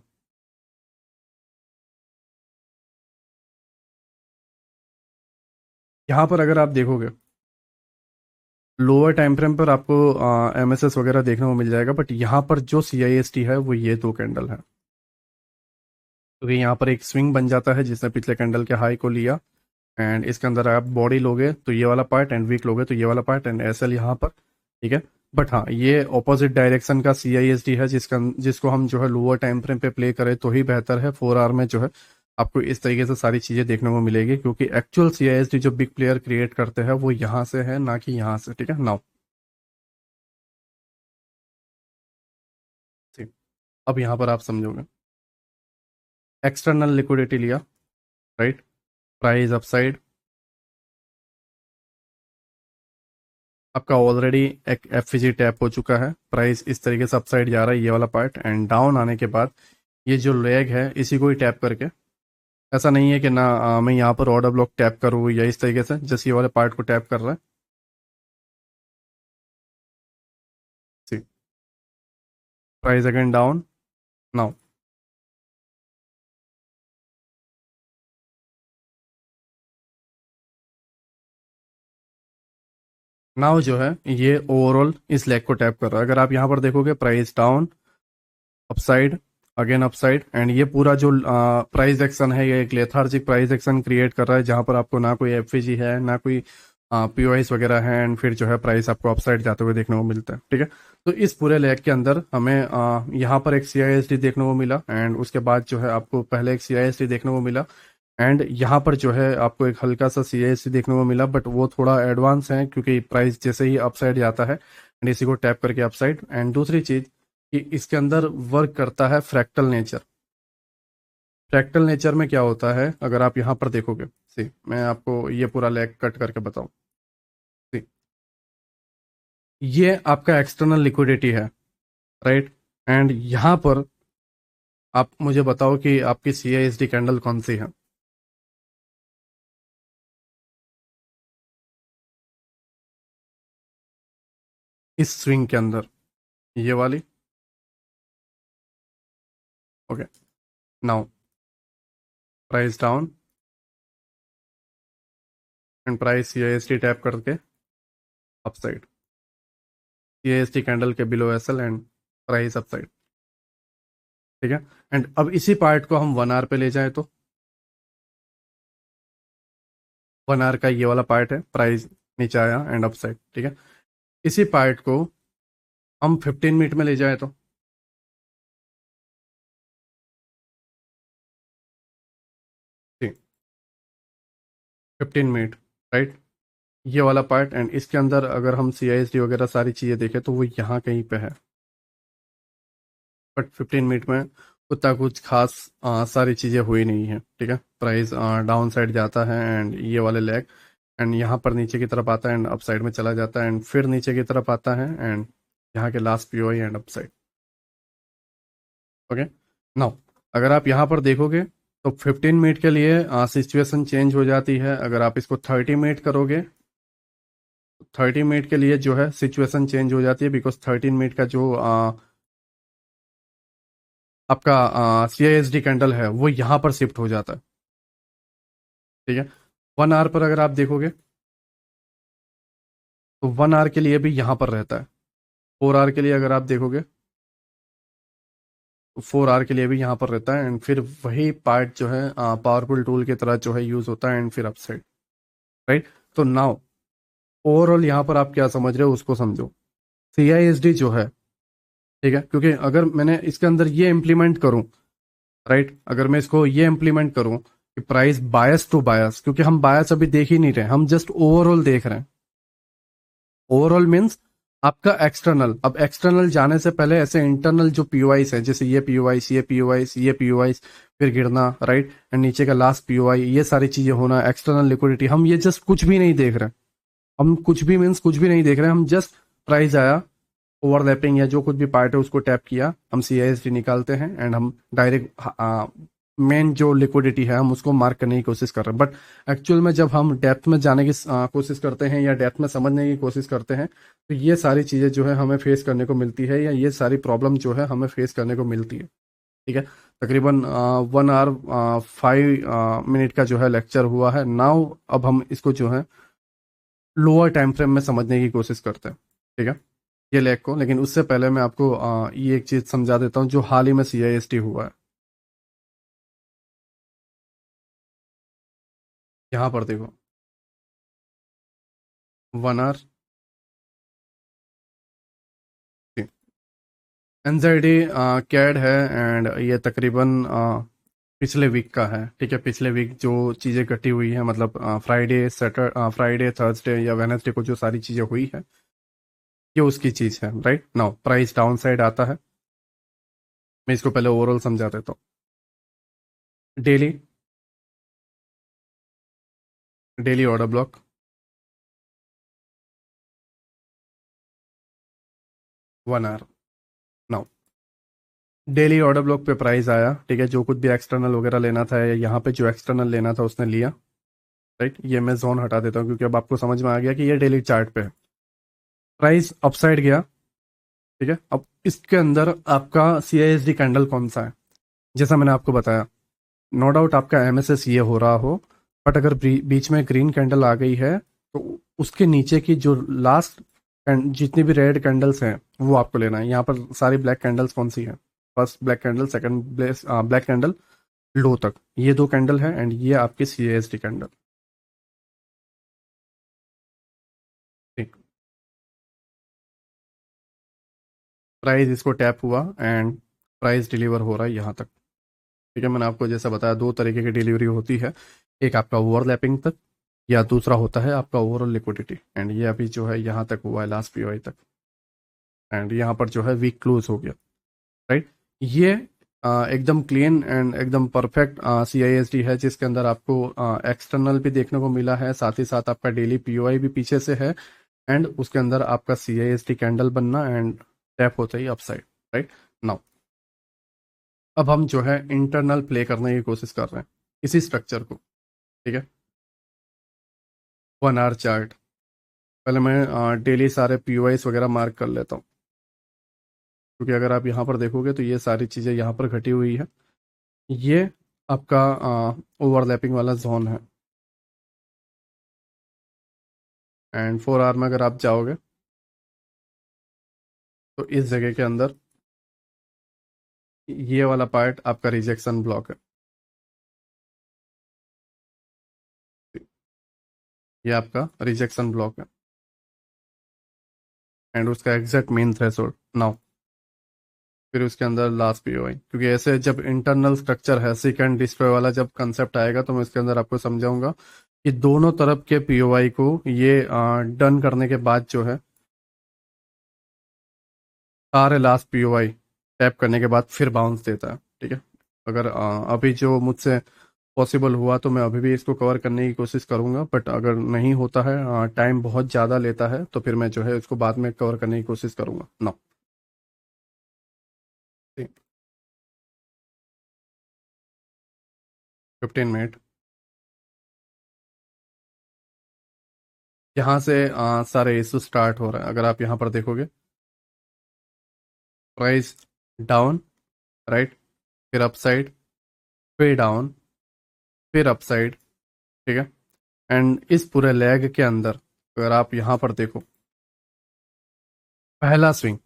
यहाँ पर अगर आप देखोगे लोअर टाइम फ्रेम पर आपको एमएसएस वगैरह देखने को मिल जाएगा, बट यहाँ पर जो सीआईएसटी है वो ये दो कैंडल है, क्योंकि यहाँ पर एक स्विंग बन जाता है जिसने पिछले कैंडल के हाई को लिया एंड इसके अंदर आप बॉडी लोगे तो ये वाला पार्ट एंड वीक लोगे तो ये वाला पार्ट एंड एसएल यहाँ पर। ठीक है, बट हाँ ये ऑपोजिट डायरेक्शन का सीआईएसडी है जिसको हम जो है लोअर टाइम फ्रेम पे प्ले करें तो ही बेहतर है। 4 आवर में जो है आपको इस तरीके से सारी चीजें देखने को मिलेगी, क्योंकि एक्चुअल सीआईएसडी जो बिग प्लेयर क्रिएट करते हैं वो यहाँ से है, ना कि यहाँ से। ठीक है, नाउ ठीक, अब यहाँ पर आप समझोगे एक्सटर्नल लिक्विडिटी लिया, राइट, प्राइस अपसाइड, आपका ऑलरेडी एक एफजी टैप हो चुका है, प्राइस इस तरीके से अपसाइड जा रहा है ये वाला पार्ट एंड डाउन आने के बाद ये जो लेग है इसी को ही टैप करके, ऐसा नहीं है कि ना मैं यहाँ पर ऑर्डर ब्लॉक टैप करूँ या इस तरीके से, जस्ट ये वाले पार्ट को टैप कर रहा है। See, price again down, now now जो है ये ओवरऑल इस लेग को टैप कर रहा है। अगर आप यहाँ पर देखोगे price down, upside, again upside and ये पूरा जो प्राइस एक्शन है ये एक लेथार्जिक प्राइस एक्शन क्रिएट कर रहा है, जहां पर आपको ना कोई एफवीजी है ना कोई पीओआईस वगैरह है एंड फिर जो है प्राइस आपको अपसाइड जाते हुए देखने को मिलता है। ठीक है, तो इस पूरे लेग के अंदर हमें यहाँ पर एक सीआईएसडी देखने को मिला एंड उसके बाद जो है आपको पहले एक सीआईएसडी देखने को मिला एंड यहाँ पर जो है आपको एक हल्का सा सीआईएसडी देखने को मिला, बट वो थोड़ा एडवांस है क्योंकि प्राइस जैसे ही अपसाइड जाता है एंड इसी को टैप करके अपसाइड। एंड दूसरी चीज कि इसके अंदर वर्क करता है फ्रैक्टल नेचर। फ्रैक्टल नेचर में क्या होता है अगर आप यहाँ पर देखोगे, सी मैं आपको ये पूरा लेग कट करके बताऊं, सी ये आपका एक्सटर्नल लिक्विडिटी है, राइट, एंड यहाँ पर आप मुझे बताओ कि आपकी सीआईएसडी कैंडल कौन सी है इस स्विंग के अंदर, ये वाली। Okay, now price down and price CISD tap करके अपसाइड, सीआईएसडी कैंडल के below SL and price upside. ठीक है, एंड अब इसी पार्ट को हम 1 आवर पे ले जाए तो 1 आवर का ये वाला पार्ट है, प्राइस नीचे आया एंड अपसाइड। ठीक है, इसी पार्ट को हम 15 मिनट में ले जाए तो ठीक, 15 मिनट, राइट, ये वाला पार्ट एंड इसके अंदर अगर हम सीआईएसडी वगैरह सारी चीज़ें देखें तो वो यहाँ कहीं पे है, बट 15 मिनट में उतना कुछ खास सारी चीज़ें हुई नहीं है। ठीक है, प्राइस डाउन साइड जाता है एंड ये वाले लेग एंड यहाँ पर नीचे की तरफ आता है एंड अप साइड में चला जाता है एंड फिर नीचे की तरफ आता है एंड यहाँ के last POI and up side. Okay, now अगर आप यहाँ पर देखोगे तो 15 मिनट के लिए सिचुएशन चेंज हो जाती है। अगर आप इसको 30 मिनट करोगे, 30 मिनट के लिए जो है सिचुएशन चेंज हो जाती है, बिकॉज 13 मिनट का जो आपका सीआईएसडी कैंडल है वो यहाँ पर शिफ्ट हो जाता है। ठीक है, 1 आवर पर अगर आप देखोगे तो 1 आवर के लिए भी यहाँ पर रहता है, 4 आवर के लिए अगर आप देखोगे तो 4 आवर के लिए भी यहाँ पर रहता है एंड फिर वही पार्ट जो है पावरफुल टूल की तरह जो है यूज होता है एंड फिर अपसाइड, राइट। तो नाउ ओवरऑल यहाँ पर आप क्या समझ रहे हो उसको समझो। सीआईएसडी जो है, ठीक है, क्योंकि अगर मैंने इसके अंदर ये इम्प्लीमेंट करूं, राइट, अगर मैं इसको ये इम्प्लीमेंट करूं कि प्राइस बायस टू बायस, क्योंकि हम बायस अभी देख ही नहीं रहे, हम जस्ट ओवरऑल देख रहे हैं। ओवरऑल मीन्स आपका एक्सटर्नल, अब एक्सटर्नल जाने से पहले ऐसे इंटरनल जो पीओआईस है, जैसे ये पीओआईस, ये पीओआईस, ये पीओआईस, फिर गिरना, राइट, एंड नीचे का लास्ट पीओआई, ये सारी चीजें होना, एक्सटर्नल लिक्विडिटी, हम ये जस्ट कुछ भी नहीं देख रहे। हम कुछ भी मीन्स कुछ भी नहीं देख रहे, हम जस्ट प्राइस आया, ओवरलैपिंग या जो कुछ भी पार्ट है उसको टैप किया, हम सीआईएसडी निकालते हैं एंड हम डायरेक्ट मेन जो लिक्विडिटी है हम उसको मार्क करने की कोशिश कर रहे हैं, बट एक्चुअल में जब हम डेप्थ में जाने की कोशिश करते हैं या डेप्थ में समझने की कोशिश करते हैं तो ये सारी चीज़ें जो है हमें फेस करने को मिलती है, या ये सारी प्रॉब्लम जो है हमें फेस करने को मिलती है। ठीक है, तकरीबन 1 आवर 5 मिनट का जो है लेक्चर हुआ है नाउ। अब हम इसको जो है लोअर टाइम फ्रेम में समझने की कोशिश करते हैं। ठीक है, ये लेग को, लेकिन उससे पहले मैं आपको ये एक चीज़ समझा देता हूँ जो हाल ही में CIST हुआ है। यहाँ पर देखो, 1 आवर एनजाइडी कैड है, एंड ये तकरीबन पिछले वीक का है। ठीक है, पिछले वीक जो चीज़ें घटी हुई है, मतलब फ्राइडे थर्सडे या वेनेसडे को जो सारी चीज़ें हुई है ये उसकी चीज़ है। Right now price down side आता है। मैं इसको पहले ओवरऑल समझा देता हूँ। Daily daily order block, one hour. Now daily order block पे प्राइस आया। ठीक है, जो कुछ भी एक्सटर्नल वगैरह लेना था, या यहाँ पे जो एक्सटर्नल लेना था उसने लिया। राइट, ये मैं जोन हटा देता हूँ क्योंकि अब आपको समझ में आ गया कि ये डेली चार्ट पे है। प्राइस अपसाइड गया। ठीक है, अब इसके अंदर आपका CISD कैंडल कौन सा है, जैसा मैंने आपको बताया। नो डाउट आपका MSS ये हो रहा हो, बट अगर बीच में ग्रीन कैंडल आ गई है तो उसके नीचे की जो लास्ट जितनी भी रेड कैंडल्स हैं वो आपको लेना है। यहाँ पर सारी ब्लैक कैंडल्स कौन सी है, first black candle, second black candle, low तक, ये दो कैंडल है, एंड ये आपकी CISD कैंडल। ठीक, प्राइस इसको टैप हुआ एंड प्राइस डिलीवर हो रहा है यहाँ तक। ठीक है, मैंने आपको जैसा बताया दो तरीके की डिलीवरी होती है, एक आपका ओवरलैपिंग तक, या दूसरा होता है आपका ओवरऑल लिक्विडिटी। एंड ये अभी जो है यहाँ तक हुआ है, लास्ट POI तक, एंड यहाँ पर जो है वीक क्लोज हो गया। राइट, ये एकदम क्लीन एंड एकदम परफेक्ट CISD है, जिसके अंदर आपको एक्सटर्नल भी देखने को मिला है, साथ ही साथ आपका डेली POI भी पीछे से है, एंड उसके अंदर आपका CISD कैंडल बनना एंड टैप होता ही अपसाइड। राइट नाउ अब हम जो है इंटरनल प्ले करने की कोशिश कर रहे हैं इसी स्ट्रक्चर को। ठीक है, 1 आवर चार्ट, पहले मैं डेली सारे POIs वगैरह मार्क कर लेता हूँ, क्योंकि अगर आप यहाँ पर देखोगे तो ये सारी चीज़ें यहाँ पर घटी हुई है। ये आपका ओवरलैपिंग वाला जोन है, एंड 4 आवर में अगर आप जाओगे तो इस जगह के अंदर ये वाला पार्ट आपका रिजेक्शन ब्लॉक है। ये आपका रिजेक्शन ब्लॉक है, एंड उसका एग्जैक्ट मेन थ्रेशोल्ड नाउ, फिर उसके अंदर लास्ट POI। क्योंकि ऐसे जब इंटरनल स्ट्रक्चर है, सीक एंड डिस्ट्रॉय वाला जब कंसेप्ट आएगा तो मैं इसके अंदर आपको समझाऊंगा कि दोनों तरफ के POI को ये डन करने के बाद जो है सारे लास्ट POI टैप करने के बाद फिर बाउंस देता है। ठीक है, अगर अभी जो मुझसे पॉसिबल हुआ तो मैं अभी भी इसको कवर करने की कोशिश करूंगा, बट अगर नहीं होता है, टाइम बहुत ज़्यादा लेता है, तो फिर मैं जो है इसको बाद में कवर करने की कोशिश करूंगा ना। 15 मिनट, यहाँ से सारे इशू स्टार्ट हो रहे हैं। अगर आप यहाँ पर देखोगे, प्राइस डाउन, राइट, फिर अपसाइड, फिर डाउन, फिर अपसाइड। ठीक है, एंड इस पूरे लेग के अंदर अगर आप यहाँ पर देखो, पहला स्विंग,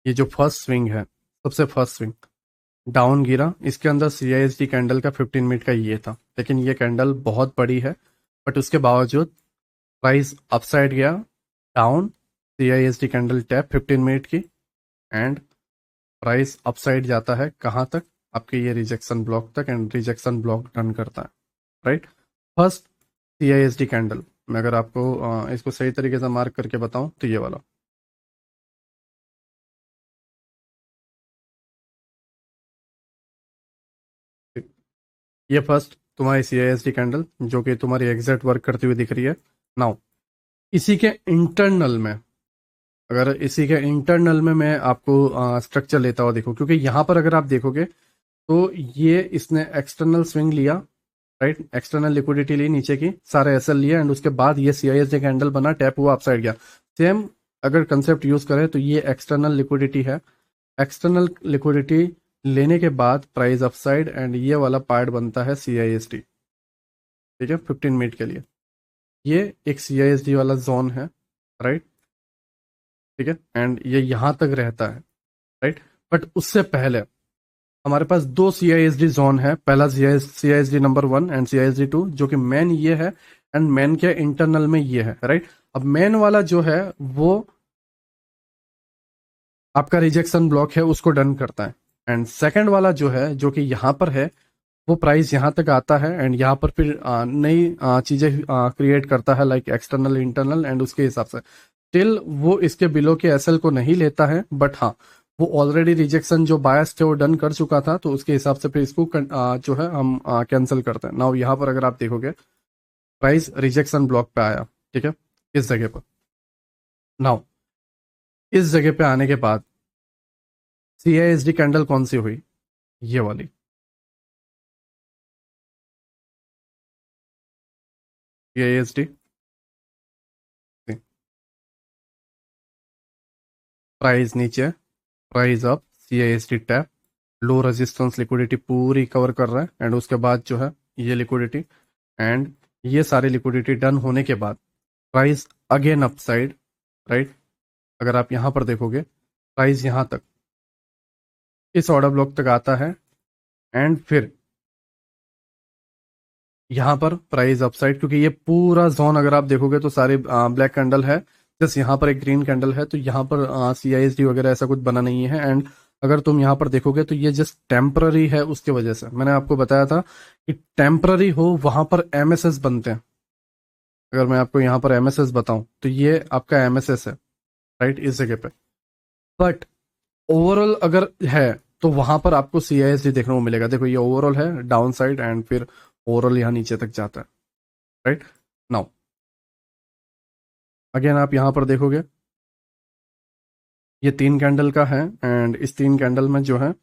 ये जो फर्स्ट स्विंग है, सबसे फर्स्ट स्विंग डाउन गिरा, इसके अंदर CISD कैंडल का 15 मिनट का ये था, लेकिन ये कैंडल बहुत बड़ी है, बट उसके बावजूद प्राइस अपसाइड गया, down, CISD candle tap 15 minute की, एंड प्राइस अपसाइड जाता है कहाँ तक, आपके ये रिजेक्शन ब्लॉक तक, एंड रिजेक्शन ब्लॉक टर्न करता है। राइट, फर्स्ट CISD कैंडल, मैं अगर आपको इसको सही तरीके से मार्क करके बताऊं तो ये वाला, ये फर्स्ट तुम्हारी CISD कैंडल जो कि तुम्हारी एग्जैक्ट वर्क करती हुई दिख रही है। नाउ इसी के इंटरनल में, अगर इसी के इंटरनल में मैं आपको स्ट्रक्चर लेता हुआ देखूं, क्योंकि यहाँ पर अगर आप देखोगे तो ये इसने एक्सटर्नल स्विंग लिया, राइट, एक्सटर्नल लिक्विडिटी ली नीचे की, सारे एसएल लिए, एंड उसके बाद ये सीआईएसडी कैंडल बना, टैप हुआ, अपसाइड गया। सेम अगर कंसेप्ट यूज करें तो ये एक्सटर्नल लिक्विडिटी है, एक्सटर्नल लिक्विडिटी लेने के बाद प्राइस अपसाइड, एंड ये वाला पार्ट बनता है सीआईएसडी, ठीक है, 15 मिनट के लिए। ये एक सीआईएसडी वाला जोन है, राइट, ठीक है, एंड ये यहां तक रहता है, राइट। बट उससे पहले हमारे पास दो सीआईएसडी जोन है, पहला सीआईएसडी नंबर 1 एंड सीआईएसडी 2, जो कि मेन ये है, एंड मेन के इंटरनल में ये है, राइट। अब मेन वाला जो है वो आपका रिजेक्शन ब्लॉक है, उसको डन करता है, एंड सेकंड वाला जो है, जो कि यहाँ पर है, वो प्राइस यहाँ तक आता है, एंड यहाँ पर फिर नई चीजें क्रिएट करता है, लाइक एक्सटर्नल इंटरनल, एंड उसके हिसाब से स्टिल वो इसके बिलो के एसएल को नहीं लेता है, बट हाँ, वो ऑलरेडी रिजेक्शन जो बायस थे वो डन कर चुका था, तो उसके हिसाब से फिर इसको जो है हम कैंसिल करते हैं। नाउ यहाँ पर अगर आप देखोगे, प्राइस रिजेक्शन ब्लॉक पे आया, ठीक है, इस जगह पर। नाउ इस जगह पे आने के बाद सीआईएसडी कैंडल कौन सी हुई, ये वाली, सीआईएसडी, प्राइस नीचे, price up, CISD tap, low resistance liquidity पूरी कवर कर रहा है, एंड उसके बाद जो है ये लिक्विडिटी, एंड ये सारी लिक्विडिटी डन होने के बाद प्राइस अगेन अपसाइड, राइट। अगर आप यहां पर देखोगे, प्राइस यहां तक, इस ऑर्डर ब्लॉक तक आता है, एंड फिर यहाँ पर प्राइस अपसाइड, क्योंकि ये पूरा जोन अगर आप देखोगे तो सारे ब्लैक कैंडल है, जस्ट यहाँ पर एक ग्रीन कैंडल है, तो यहाँ पर सीआईएसडी वगैरह ऐसा कुछ बना नहीं है, एंड अगर तुम यहाँ पर देखोगे तो ये जस्ट टेम्पररी है, उसके वजह से मैंने आपको बताया था कि टेम्पररी हो वहां पर एमएसएस बनते हैं। अगर मैं आपको यहाँ पर एमएसएस बताऊं तो ये आपका एमएसएस है, राइट, इस जगह पे। बट ओवरऑल अगर है तो वहां पर आपको सीआईएसडी देखने को मिलेगा, देखो ये ओवरऑल है डाउन साइड, एंड फिर ओवरऑल यहाँ नीचे तक जाता है, राइट। नाउ अगेन आप यहां पर देखोगे, ये 3 कैंडल का है, एंड इस 3 कैंडल में जो है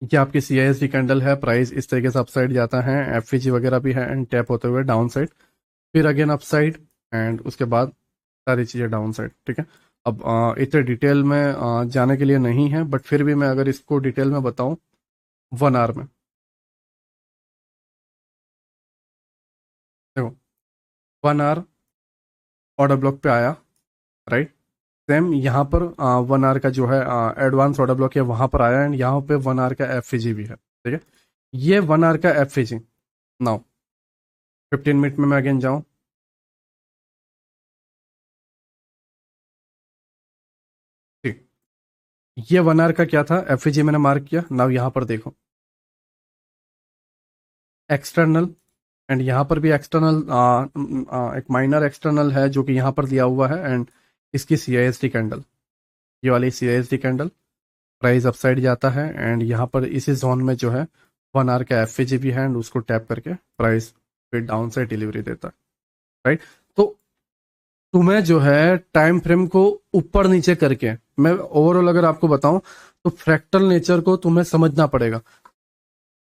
ये आपकी सीआईएसडी कैंडल है, प्राइस इस तरीके से अपसाइड जाता है, एफवीजी वगैरह भी है, एंड टैप होते हुए डाउन साइड, फिर अगेन अपसाइड, एंड उसके बाद सारी चीज़ें डाउन साइड, ठीक है। अब इतने डिटेल में जाने के लिए नहीं है, बट फिर भी मैं अगर इसको डिटेल में बताऊं, 1 आवर में देखो, 1 आवर ऑर्डर ब्लॉक पे आया, राइट। सेम यहाँ पर 1 आवर का जो है एडवांस ऑर्डर ब्लॉक है, वहां पर आया, एंड यहाँ पे 1 आवर का एफवीजी भी है, ठीक है। ये 1 आवर का एफवीजी, नाउ 15 मिनट में मैं अगेन जाऊं, ठीक, ये 1 आवर का क्या था, एफवीजी मैंने मार्क किया। नाउ यहाँ पर देखो, एक्सटर्नल, एंड यहाँ पर भी एक्सटर्नल, एक माइनर एक्सटर्नल है जो कि यहाँ पर दिया हुआ है, एंड इसकी सीआईएसडी कैंडल, ये वाली सीआईएसडी कैंडल, प्राइस अपसाइड जाता है, एंड यहाँ पर इसी जोन में जो है 1 आवर का एफवीजी भी है, एंड उसको टैप करके प्राइस फिर डाउन साइड डिलीवरी देता है, राइट। तो तुम्हें जो है टाइम फ्रेम को ऊपर नीचे करके, मैं ओवरऑल अगर आपको बताऊं तो फ्रैक्टल नेचर को तुम्हें समझना पड़ेगा।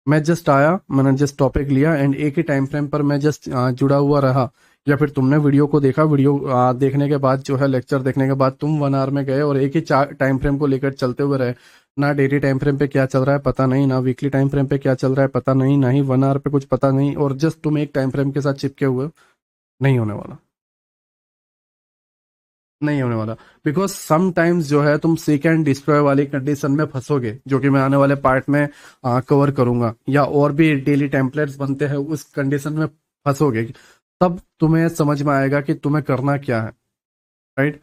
मैं जस्ट आया, मैंने जस्ट टॉपिक लिया, एंड एक ही टाइम फ्रेम पर मैं जस्ट जुड़ा हुआ रहा, या फिर तुमने वीडियो को देखा, वीडियो देखने के बाद जो है लेक्चर देखने के बाद तुम 1 आवर में गए और एक ही टाइम फ्रेम को लेकर चलते हुए रहे, ना डेली टाइम फ्रेम पे क्या चल रहा है पता नहीं, ना वीकली टाइम फ्रेम पे क्या चल रहा है पता नहीं, ना ही 1 आवर पे कुछ पता नहीं, और जस्ट तुम एक टाइम फ्रेम के साथ चिपके हुए हो, नहीं होने वाला, नहीं होने वाला। बिकॉज समटाइम्स जो है तुम सीक एंड डिस्ट्रॉय वाली कंडीशन में फंसोगे, जो कि मैं आने वाले पार्ट में कवर करूंगा, या और भी डेली टेम्पलेट्स बनते हैं, उस कंडीशन में फंसोगे, तब तुम्हें समझ में आएगा कि तुम्हें करना क्या है, राइट।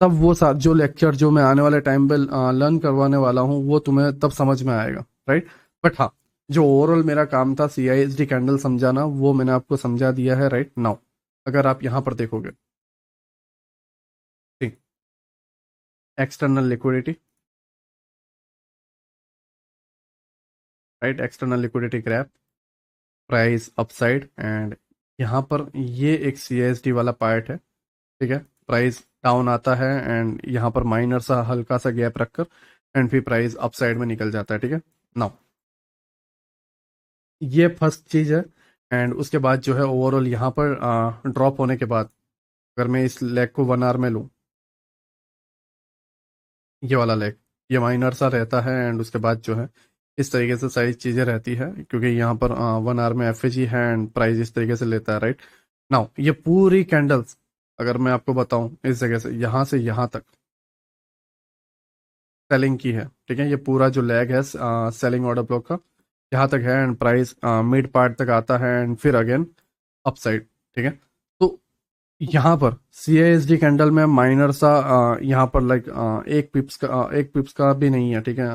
तब वो जो लेक्चर जो मैं आने वाले टाइम पे लर्न करवाने वाला हूँ, वो तुम्हें तब समझ में आएगा, राइट। बट हाँ, जो ओवरऑल मेरा काम था सीआईएसडी कैंडल समझाना, वो मैंने आपको समझा दिया है, राइट। नाउ अगर आप यहाँ पर देखोगे, ठीक, external liquidity, right, external liquidity grab, price upside, and यहाँ पर ये एक सीएसडी वाला पार्ट है, ठीक है, प्राइस डाउन आता है, एंड यहाँ पर माइनर सा हल्का सा गैप रखकर एंड फिर प्राइस अप साइड में निकल जाता है, ठीक है। नाउ ये फर्स्ट चीज है। एंड उसके बाद जो है ओवरऑल यहाँ पर ड्रॉप होने के बाद अगर मैं इस लेग को 1 आवर में लूँ, ये वाला लेग, ये माइनर सा रहता है। एंड उसके बाद जो है इस तरीके से सारी चीज़ें रहती है, क्योंकि यहाँ पर 1 आवर में एफ है एंड प्राइस इस तरीके से लेता है, राइट। नाउ ये पूरी कैंडल्स अगर मैं आपको बताऊं इस जगह से यहाँ तक सेलिंग की है, ठीक है। ये पूरा जो लेग है सेलिंग ऑर्डर ब्लॉक का यहाँ तक है एंड प्राइस मिड पार्ट तक आता है एंड फिर अगेन अपसाइड, ठीक है। तो यहाँ पर CASD कैंडल में माइनर सा यहाँ पर लाइक एक पिप्स का भी नहीं है, ठीक है।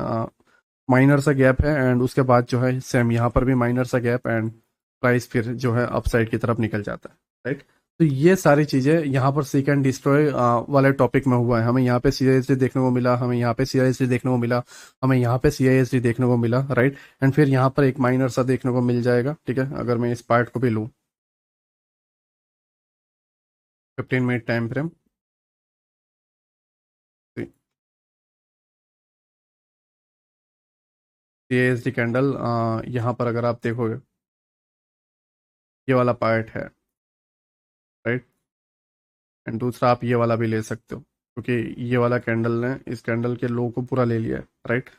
माइनर सा गैप है एंड उसके बाद जो है सेम यहाँ पर भी माइनर सा गैप एंड प्राइस फिर जो है अपसाइड की तरफ निकल जाता है, राइट। तो ये सारी चीजें यहाँ पर सीक एंड डिस्ट्रॉय वाले टॉपिक में हुआ है। हमें यहाँ पे CISD देखने को मिला, हमें यहाँ पे CISD देखने को मिला, हमें यहाँ पे CISD देखने को मिला, राइट। एंड फिर यहाँ पर एक माइनर सा देखने को मिल जाएगा, ठीक है। अगर मैं इस पार्ट को भी लूँ 15 minute time frame, CISD candle यहाँ पर अगर आप देखोगे ये वाला पार्ट है, राइट। एंड दूसरा आप ये वाला भी ले सकते हो, क्योंकि ये वाला कैंडल ने इस कैंडल के लो को पूरा ले लिया है, राइट।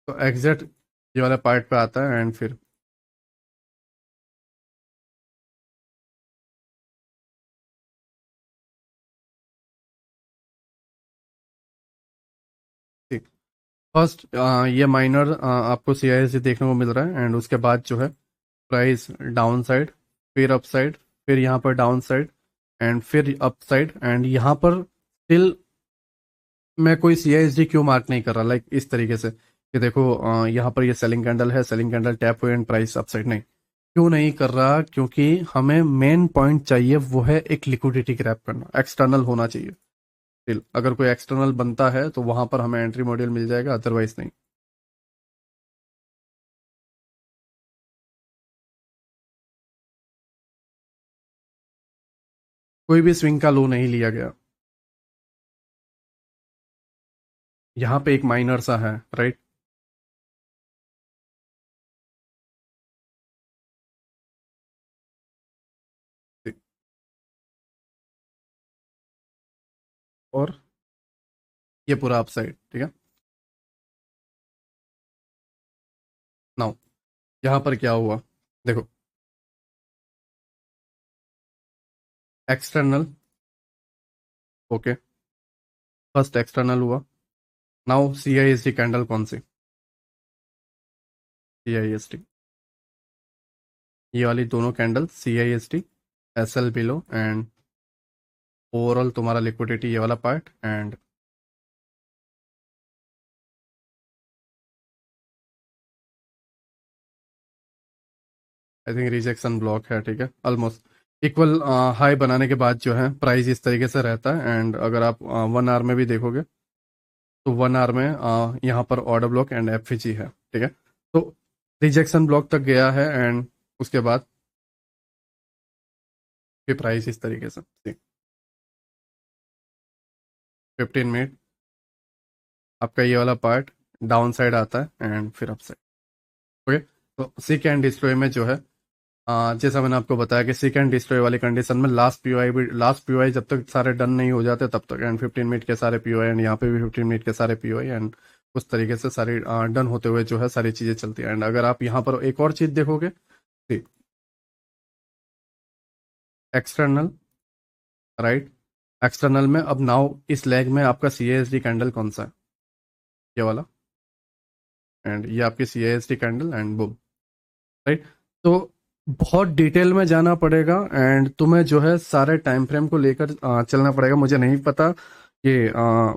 तो एग्जैक्ट ये वाला पार्ट पे आता है एंड फिर ठीक फर्स्ट ये माइनर आपको CISD देखने को मिल रहा है एंड उसके बाद जो है प्राइस डाउन साइड, फिर अप साइड, फिर यहाँ पर डाउन साइड एंड फिर अप साइड। एंड यहाँ पर स्टिल मैं कोई CISD क्यों मार्क नहीं कर रहा, लाइक इस तरीके से कि देखो यहाँ पर ये सेलिंग कैंडल है, सेलिंग कैंडल टैप हुई एंड प्राइस अप साइड, नहीं क्यों नहीं कर रहा, क्योंकि हमें मेन पॉइंट चाहिए वो है एक लिक्विडिटी ग्रैब करना, एक्सटर्नल होना चाहिए। स्टिल अगर कोई एक्सटर्नल बनता है तो वहां पर हमें एंट्री मॉड्यूल मिल जाएगा, अदरवाइज नहीं। कोई भी स्विंग का लो नहीं लिया गया, यहाँ पे एक माइनर सा है, राइट। और ये पूरा अपसाइड, ठीक है। नाउ यहाँ पर क्या हुआ, देखो एक्सटर्नल, ओके, फर्स्ट एक्सटर्नल हुआ। नाउ CISD कैंडल कौन सी, CISD, ये वाली दोनों candle CISD, SL below and overall तुम्हारा लिक्विडिटी ये वाला part and I think rejection block है, ठीक है। ऑलमोस्ट इक्वल हाई बनाने के बाद जो है प्राइस इस तरीके से रहता है। एंड अगर आप 1 आवर में भी देखोगे तो 1 आवर में यहाँ पर ऑर्डर ब्लॉक एंड FG है, ठीक है। तो रिजेक्शन ब्लॉक तक गया है एंड उसके बाद फिर प्राइस इस तरीके से 15 मिनट आपका ये वाला पार्ट डाउन साइड आता है एंड फिर अप साइड, ओके। तो सीक एंड डिस्ट्रॉय में जो है जैसा मैंने आपको बताया कि सीक एंड डिस्ट्रॉय वाली कंडीशन में लास्ट पीओआई जब तक सारे डन नहीं हो जाते तब तक, एंड 15 मिनट के सारे पीओआई एंड यहाँ पे भी 15 मिनट के सारे पीओआई एंड उस तरीके से सारी डन होते हुए जो है सारी चीजें चलती है। एंड अगर आप यहाँ पर एक और चीज देखोगे, एक्सटर्नल, राइट, एक्सटर्नल में अब नाउ इस लेग में आपका CISD कैंडल कौन सा है, ये वाला, एंड ये आपकी CISD candle and Bum, right. तो बहुत डिटेल में जाना पड़ेगा एंड तुम्हें जो है सारे टाइम फ्रेम को लेकर चलना पड़ेगा। मुझे नहीं पता कि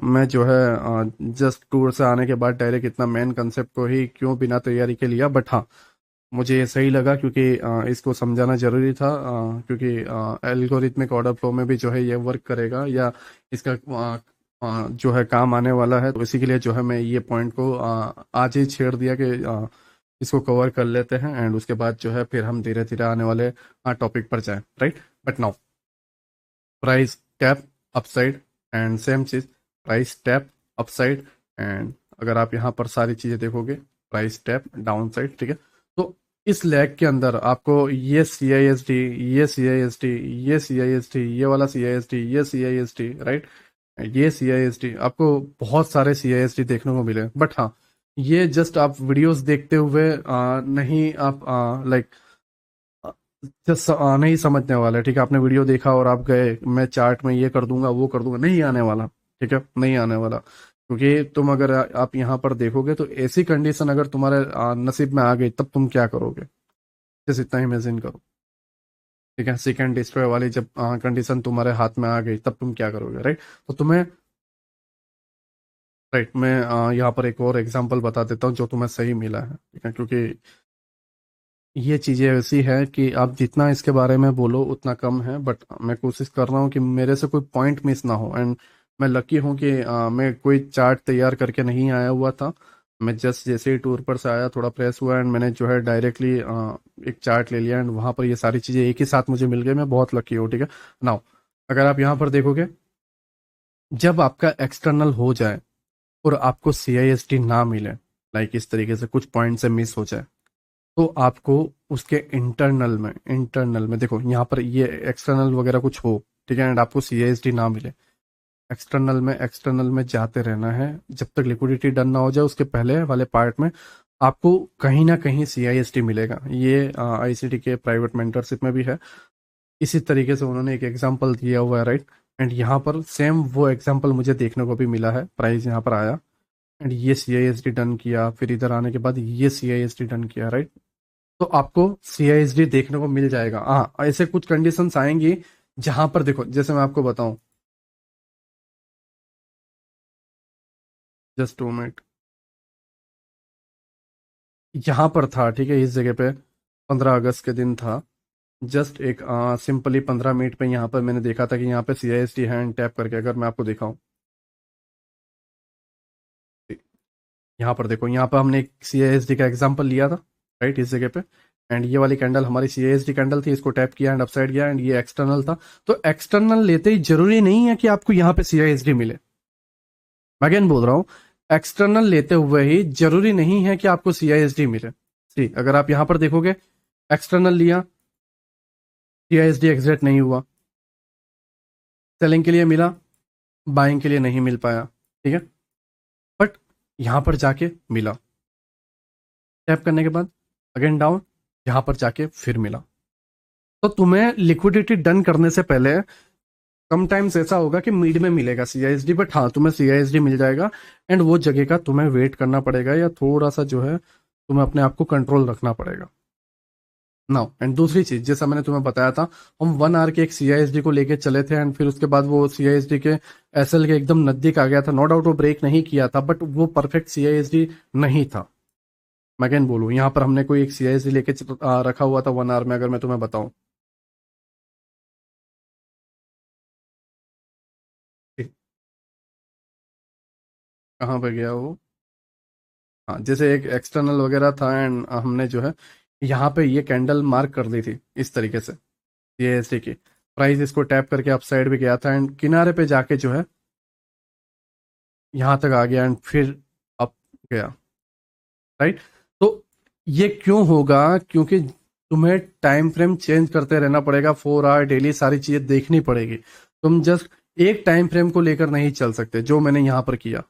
मैं जो है जस्ट टूर से आने के बाद डायरेक्ट इतना मेन कंसेप्ट को ही क्यों बिना तैयारी के लिया, बट हाँ मुझे ये सही लगा क्योंकि इसको समझाना जरूरी था, क्योंकि एल्गोरिथमिक ऑर्डर फ्लो में भी जो है ये वर्क करेगा या इसका जो है काम आने वाला है। तो इसी के लिए जो है मैं ये पॉइंट को आज ही छेड़ दिया कि इसको कवर कर लेते हैं एंड उसके बाद जो है फिर हम धीरे धीरे आने वाले टॉपिक पर जाएं, right. But now price tap upside and same चीज प्राइस टैप अपसाइड एंड अगर आप यहाँ पर सारी चीज़ें देखोगे, प्राइस टैप डाउन साइड, ठीक है। तो इस लैग के अंदर आपको ये सी आई एस डी, ये सी आई एस डी, ये सी आई एस डी, ये वाला सी आई एस डी, ये सी आई एस डी, राइट, ये सी आई एस डी, आपको बहुत सारे सी आई एस डी देखने को मिले। बट हाँ, ये जस्ट आप वीडियोस देखते हुए नहीं आप लाइक जस्ट नहीं समझने वाला है, ठीक है। आपने वीडियो देखा और आप गए मैं चार्ट में ये कर दूंगा वो कर दूंगा, नहीं आने वाला, ठीक है, नहीं आने वाला। क्योंकि तुम अगर आप यहाँ पर देखोगे तो ऐसी कंडीशन अगर तुम्हारे नसीब में आ गई तब तुम क्या करोगे, बस इतना इमेजिन करो, ठीक है। सेकंड डिस्ट्रॉय वाली जब कंडीशन तुम्हारे हाथ में आ गई तब तुम क्या करोगे, राइट। तो तुम्हें, राइट, मैं यहाँ पर एक और एग्जांपल बता देता हूँ जो तुम्हें सही मिला है, ठीक है। क्योंकि ये चीज़ें ऐसी है कि आप जितना इसके बारे में बोलो उतना कम है, बट मैं कोशिश कर रहा हूँ कि मेरे से कोई पॉइंट मिस ना हो। एंड मैं लकी हूँ कि मैं कोई चार्ट तैयार करके नहीं आया हुआ था। मैं जस्ट जैसे ही टूर पर से आया, थोड़ा फ्रेश हुआ एंड मैंने जो है डायरेक्टली एक चार्ट ले लिया एंड वहाँ पर ये सारी चीज़ें एक ही साथ मुझे मिल गई। मैं बहुत लकी हूँ, ठीक है। नाउ अगर आप यहाँ पर देखोगे, जब आपका एक्सटर्नल हो जाए और आपको सी आई एस टी ना मिले, लाइक इस तरीके से कुछ पॉइंट से मिस हो जाए, तो आपको उसके इंटरनल में देखो, यहाँ पर ये एक्सटर्नल वगैरह कुछ हो, ठीक है, एंड आपको सीआईएसडी ना मिले, एक्सटर्नल में जाते रहना है जब तक लिक्विडिटी डन ना हो जाए। उसके पहले वाले पार्ट में आपको कहीं ना कहीं सीआईएसडी मिलेगा। ये आईसीटी के प्राइवेट मेंटरशिप में भी है, इसी तरीके से उन्होंने एक एग्जाम्पल दिया हुआ है, राइट। एंड यहाँ पर सेम वो एग्जाम्पल मुझे देखने को भी मिला है। प्राइस यहाँ पर आया एंड ये सीआईएसडी डन किया, फिर इधर आने के बाद ये सीआईएसडी डन किया, राइट। तो आपको सीआईएसडी देखने को मिल जाएगा। हाँ, ऐसे कुछ कंडीशंस आएंगी जहां पर देखो, जैसे मैं आपको बताऊं, जस्ट 2 मिनट, यहाँ पर था, ठीक है, इस जगह पे 15 अगस्त के दिन था। जस्ट एक सिंपली 15 मिनट पे यहाँ पर मैंने देखा था कि यहाँ पे सीआईएसडी हैंड टैप करके, अगर मैं आपको दिखाऊं, यहाँ पर देखो, यहाँ पर हमने एक सीआईएसडी का एग्जांपल लिया था, राइट, इस जगह पे। एंड ये वाली कैंडल हमारी सीआईएसडी कैंडल थी, इसको टैप किया एंड अपसाइड गया एंड ये एक्सटर्नल था। तो एक्सटर्नल लेते ही जरूरी नहीं है कि आपको यहाँ पे सीआईएसडी मिले। मैं अगेन बोल रहा हूँ, एक्सटर्नल लेते हुए ही जरूरी नहीं है कि आपको सीआईएसडी मिले। सी अगर आप यहां पर देखोगे, एक्सटर्नल लिया, सीआईएसडी एग्जिट नहीं हुआ, सेलिंग के लिए मिला, बाइंग के लिए नहीं मिल पाया, ठीक है। बट यहां पर जाके मिला, टैप करने के बाद अगेन डाउन, यहां पर जाके फिर मिला। तो तुम्हें लिक्विडिटी डन करने से पहले समटाइम्स ऐसा होगा कि मिड में मिलेगा सीआईएसडी, बट हाँ, तुम्हें सीआईएसडी मिल जाएगा। एंड वो जगह का तुम्हें वेट करना पड़ेगा या थोड़ा सा जो है तुम्हें अपने आप को कंट्रोल रखना पड़ेगा। नाउ एंड दूसरी चीज, जैसा मैंने तुम्हें बताया था, हम 1 आवर के एक सीआईएसडी को लेके चले थे एंड फिर उसके बाद वो सीआईएसडी के एसएल के एकदम नजदीक आ गया था। नो डाउट वो ब्रेक नहीं किया था, बट वो परफेक्ट सीआईएसडी नहीं था। मैं कैन बोलूँ, यहाँ पर हमने कोई एक सीआईएसडी लेके रखा हुआ था 1 आवर में, अगर मैं तुम्हें बताऊं, कहाँ पे गया वो। हाँ, जैसे एक एक्सटर्नल वगैरह था एंड हमने जो है यहाँ पे ये कैंडल मार्क कर दी थी इस तरीके से, ये ऐसे की प्राइस इसको टैप करके अप साइड भी गया था एंड किनारे पे जाके जो है यहाँ तक आ गया एंड फिर अप गया, राइट। तो ये क्यों होगा? क्योंकि तुम्हें टाइम फ्रेम चेंज करते रहना पड़ेगा, 4 आवर डेली सारी चीजें देखनी पड़ेगी। तुम जस्ट एक टाइम फ्रेम को लेकर नहीं चल सकते, जो मैंने यहाँ पर किया,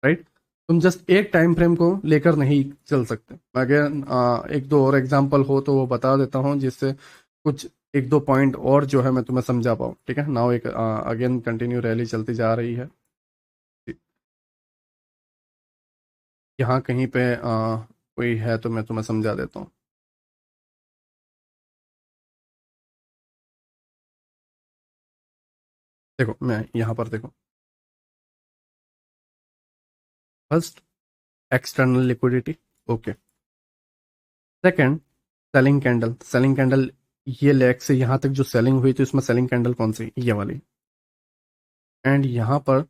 राइट। तुम जस्ट एक टाइम फ्रेम को लेकर नहीं चल सकते। अगर एक दो और एग्जांपल हो तो वो बता देता हूँ, जिससे कुछ एक दो पॉइंट और जो है मैं तुम्हें समझा पाऊँ, ठीक है। नाउ एक अगेन कंटिन्यू रैली चलती जा रही है। यहाँ कहीं पे कोई है तो मैं तुम्हें समझा देता हूँ। देखो, मैं यहाँ पर देखो, first external liquidity, okay. Second selling candle, ये लेग से यहाँ तक जो सेलिंग हुई थी उसमें सेलिंग कैंडल कौन सी, ये वाली। एंड यहाँ पर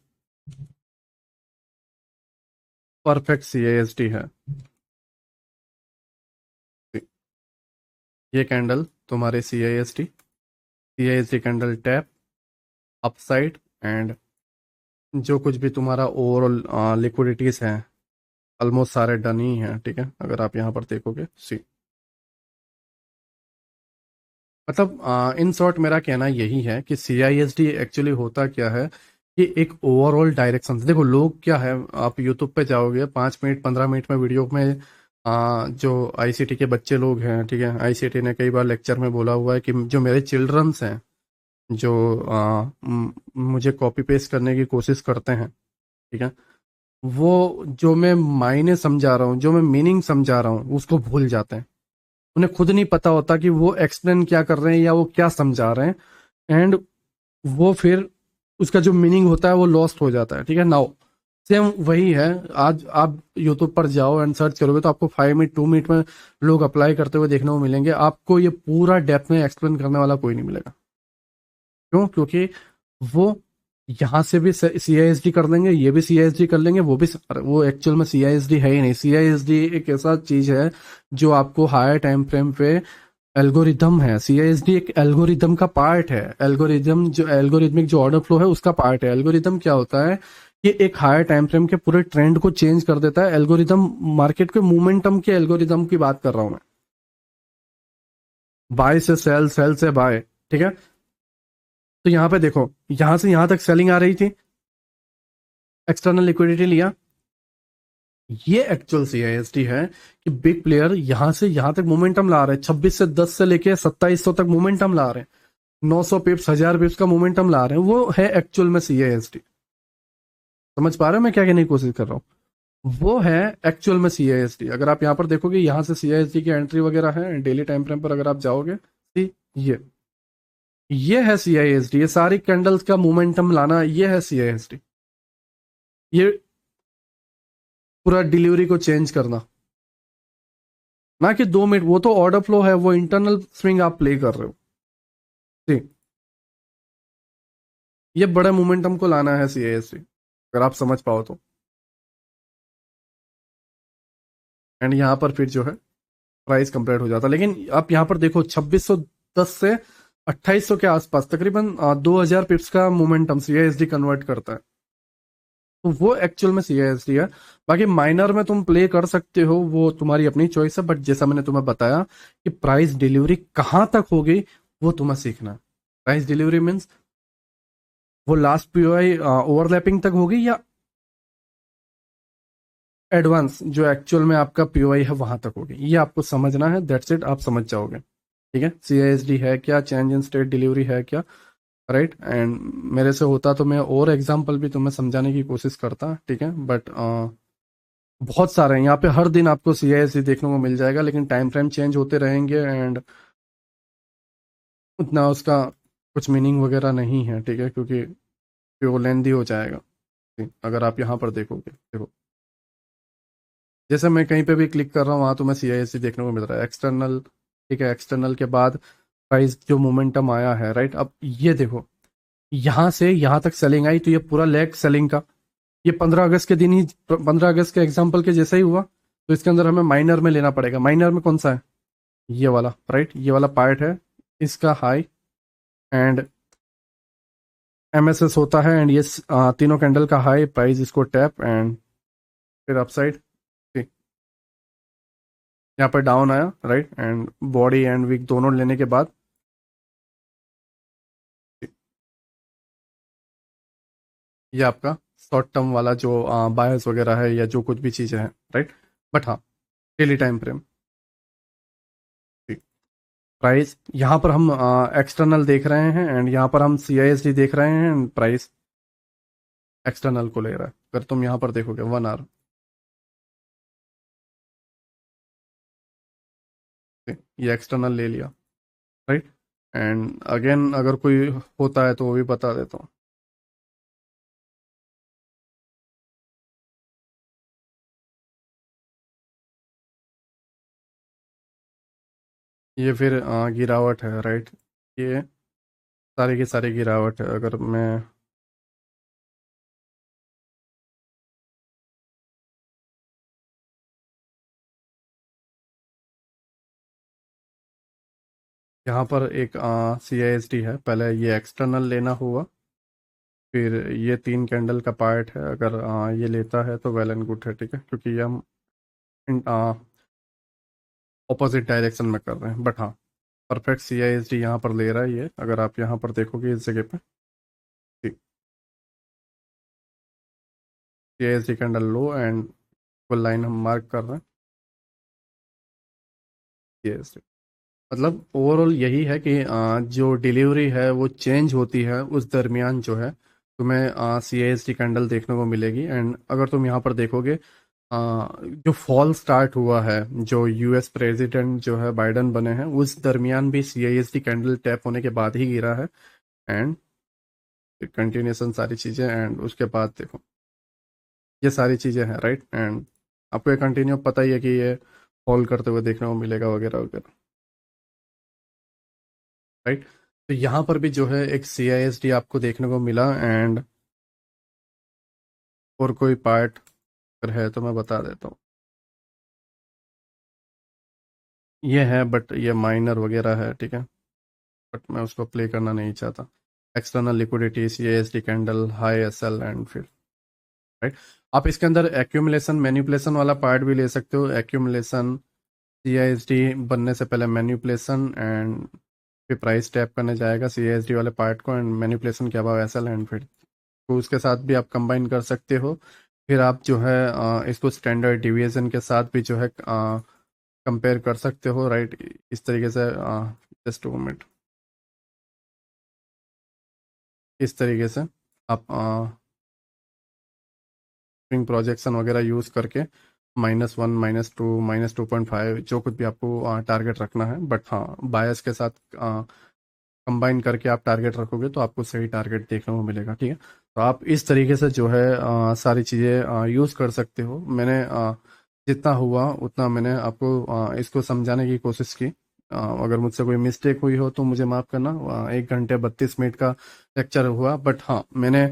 परफेक्ट सीएएसडी है, ये कैंडल तुम्हारे सीआईएसडी कैंडल टैप अपसाइड एंड जो कुछ भी तुम्हारा ओवरऑल लिक्विडिटीज हैं, ऑलमोस्ट सारे डन ही हैं, ठीक है, अगर आप यहाँ पर देखोगे सी। मतलब इन शॉर्ट मेरा कहना यही है कि CISD एक्चुअली होता क्या है कि एक ओवरऑल डायरेक्शन। देखो लोग क्या है, आप यूट्यूब पे जाओगे 5 मिनट 15 मिनट में वीडियो में जो ICT के बच्चे लोग हैं, ठीक है, ICT ने कई बार लेक्चर में बोला हुआ है कि जो मेरे चिल्ड्रंस हैं, जो मुझे कॉपी पेस्ट करने की कोशिश करते हैं, ठीक है, वो जो मैं मायने समझा रहा हूँ, जो मैं मीनिंग समझा रहा हूँ, उसको भूल जाते हैं। उन्हें खुद नहीं पता होता कि वो एक्सप्लेन क्या कर रहे हैं या वो क्या समझा रहे हैं, एंड वो फिर उसका जो मीनिंग होता है वो लॉस्ट हो जाता है, ठीक है। नाउ सेम वही है, आज आप यूट्यूब पर जाओ एंड सर्च करोगे तो आपको 5 मिनट 2 मिनट में लोग अप्लाई करते हुए देखने को मिलेंगे, आपको ये पूरा डेप्थ में एक्सप्लेन करने वाला कोई नहीं मिलेगा। क्यों? क्योंकि वो यहाँ से भी CISD कर लेंगे, ये भी CISD कर लेंगे, वो एक्चुअल में CISD है ही नहीं। CISD एक ऐसा चीज है जो आपको हायर टाइम फ्रेम पे एल्गोरिदम है। CISD एक एल्गोरिदम का पार्ट है। एल्गोरिदम जो एल्गोरिदमिक जो ऑर्डर फ्लो है उसका पार्ट है। एल्गोरिदम क्या होता है? ये एक हायर टाइम फ्रेम के पूरे ट्रेंड को चेंज कर देता है। एल्गोरिदम मार्केट के मोमेंटम के एल्गोरिदम की बात कर रहा हूं मैं। बाय से सेल, सेल से बाय, ठीक है। तो यहां पे देखो, यहां से यहां तक सेलिंग आ रही थी, एक्सटर्नल लिक्विडिटी लिया। ये एक्चुअल CISD है कि बिग प्लेयर यहां से यहां तक मोमेंटम ला रहे हैं, 26 से 10 से लेके 2700 तक मोमेंटम ला रहे हैं, 900 पिप्स 1000 पिप्स का मोमेंटम ला रहे हैं। वो है एक्चुअल में CISD। समझ पा रहे हो मैं क्या कहने की कोशिश कर रहा हूँ? वो है एक्चुअल में CISD। अगर आप यहाँ पर देखोगे, यहाँ से CISD की एंट्री वगैरह है डेली टाइम फ्रेम पर, अगर आप जाओगे, see, ये ये है CISD। ये सारी कैंडल्स का मोमेंटम लाना, ये है CISD। ये पूरा डिलीवरी को चेंज करना, ना कि 2 मिनट। वो तो ऑर्डर फ्लो है, वो इंटरनल स्विंग आप प्ले कर रहे हो। जी, ये बड़े मोमेंटम को लाना है CISD, अगर आप समझ पाओ तो। एंड यहाँ पर फिर जो है प्राइस कंप्लीट हो जाता है। लेकिन आप यहाँ पर देखो, 2610 से 2800 के आसपास तकरीबन 2000 पिप्स का मोमेंटम CISD कन्वर्ट करता है। तो वो एक्चुअल में CISD है। बाकी माइनर में तुम प्ले कर सकते हो, वो तुम्हारी अपनी चॉइस है, बट जैसा मैंने तुम्हें बताया कि प्राइस डिलीवरी कहाँ तक होगी वो तुम्हें सीखना है। प्राइस डिलीवरी मीन्स वो लास्ट POI ओवरलैपिंग तक होगी या एडवांस जो एक्चुअल में आपका POI है वहां तक होगी, ये आपको समझना है। दैट्स इट, आप समझ जाओगे, ठीक है। CISD है क्या, चेंज इन स्टेट डिलीवरी है क्या, राइट। एंड मेरे से होता तो मैं और एग्जांपल भी तुम्हें समझाने की कोशिश करता, ठीक है, बट बहुत सारे हैं यहाँ पे। हर दिन आपको CISD देखने को मिल जाएगा, लेकिन टाइम फ्रेम चेंज होते रहेंगे एंड उतना उसका कुछ मीनिंग वगैरह नहीं है, ठीक है, क्योंकि फिर वो लेंदी हो जाएगा। अगर आप यहाँ पर देखोगे, देखो जैसे मैं कहीं पे भी क्लिक कर रहा हूँ वहां तो मैं CISD देखने को मिल रहा है एक्सटर्नल, ठीक है। एक्सटर्नल के बाद प्राइस जो मोमेंटम आया है, राइट। अब ये देखो, यहां से यहां तक सेलिंग आई तो ये पूरा लेग सेलिंग का, ये 15 अगस्त के दिन ही, 15 अगस्त के एग्जाम्पल के जैसा ही हुआ। तो इसके अंदर हमें माइनर में लेना पड़ेगा। माइनर में कौन सा है? ये वाला, राइट, ये वाला पार्ट है इसका हाई। एंड MSS होता है, एंड ये तीनों कैंडल का हाई प्राइस, इसको टैप एंड फिर अपसाइड, यहाँ पर डाउन आया, right. And body and wick दोनों लेने के बाद ये आपका शॉर्ट टर्म वाला जो बायर्स वगैरह है या जो कुछ भी चीज़ें हैं, राइट। बट हाँ, डेली टाइम फ्रेम प्राइस, यहाँ पर हम एक्सटर्नल देख रहे हैं एंड यहाँ पर हम CISD देख रहे हैं एंड प्राइस एक्सटर्नल को ले रहा है। अगर तुम यहाँ पर देखोगे 1 आवर, ये एक्सटर्नल ले लिया, राइट। एंड अगेन अगर कोई होता है तो वो भी बता देता हूँ। ये फिर गिरावट है, राइट। ये सारी की सारी गिरावट है। अगर मैं यहाँ पर एक CISD है, पहले ये एक्सटर्नल लेना हुआ, फिर ये 3 कैंडल का पार्ट है, अगर ये लेता है तो वेल एंड गुड है, ठीक है, क्योंकि ये हम ऑपोजिट डायरेक्शन में कर रहे हैं। बट हाँ, perfect C I S D यहाँ पर ले रहा है ये, अगर आप यहाँ पर देखोगे इस जगह पे, C I S D candle low and full line हम मार्क कर रहे हैं सी आई एस डी। मतलब ओवरऑल यही है कि जो डिलीवरी है वो चेंज होती है उस दरमियान जो है तुम्हें सी आई एस डी कैंडल देखने को मिलेगी। एंड अगर तुम यहाँ पर देखोगे जो फॉल स्टार्ट हुआ है, जो यूएस प्रेसिडेंट जो है बाइडन बने हैं, उस दरमियान भी C I S D candle tap होने के बाद ही गिरा है। एंड कंटिन्यूशन सारी चीज़ें, एंड उसके बाद देखो ये सारी चीज़ें हैं, राइट। एंड आपको ये कंटिन्यू पता ही है कि ये फॉल करते हुए देखने को मिलेगा वगैरह वगैरह, राइट। तो यहाँ पर भी जो है एक सी आई एस डी आपको देखने को मिला। एंड और कोई पार्ट अगर है तो मैं बता देता हूँ, ये है बट ये माइनर वगैरह है, ठीक है, बट मैं उसको प्ले करना नहीं चाहता। External liquidity, C I S D candle, high S L and फिर, राइट। आप इसके अंदर एक्यूमुलेशन मैनिपुलेशन वाला पार्ट भी ले सकते हो। Accumulation, C I S D बनने से पहले मैनिपुलेशन, एंड फिर प्राइस टैप करने जाएगा सी आई एस डी वाले पार्ट को, एंड मैनिपुलेशन के अलावा एस एल एंड फिर, तो उसके साथ भी आप कंबाइन कर सकते हो। फिर आप जो है इसको स्टैंडर्ड डिविएशन के साथ भी जो है कंपेयर कर सकते हो, राइट। इस तरीके से जस्ट 2 मिनट, इस तरीके से आप स्विंग प्रोजेक्शन वगैरह यूज़ करके -1, -2, -2.5 जो कुछ भी आपको टारगेट रखना है, बट हाँ बायस के साथ कंबाइन करके आप टारगेट रखोगे तो आपको सही टारगेट देखने को मिलेगा, ठीक है। तो आप इस तरीके से जो है सारी चीज़ें यूज़ कर सकते हो। मैंने जितना हुआ उतना मैंने आपको इसको समझाने की कोशिश की। अगर मुझसे कोई मिस्टेक हुई हो तो मुझे माफ़ करना। 1 घंटे 32 मिनट का लेक्चर हुआ, बट हाँ मैंने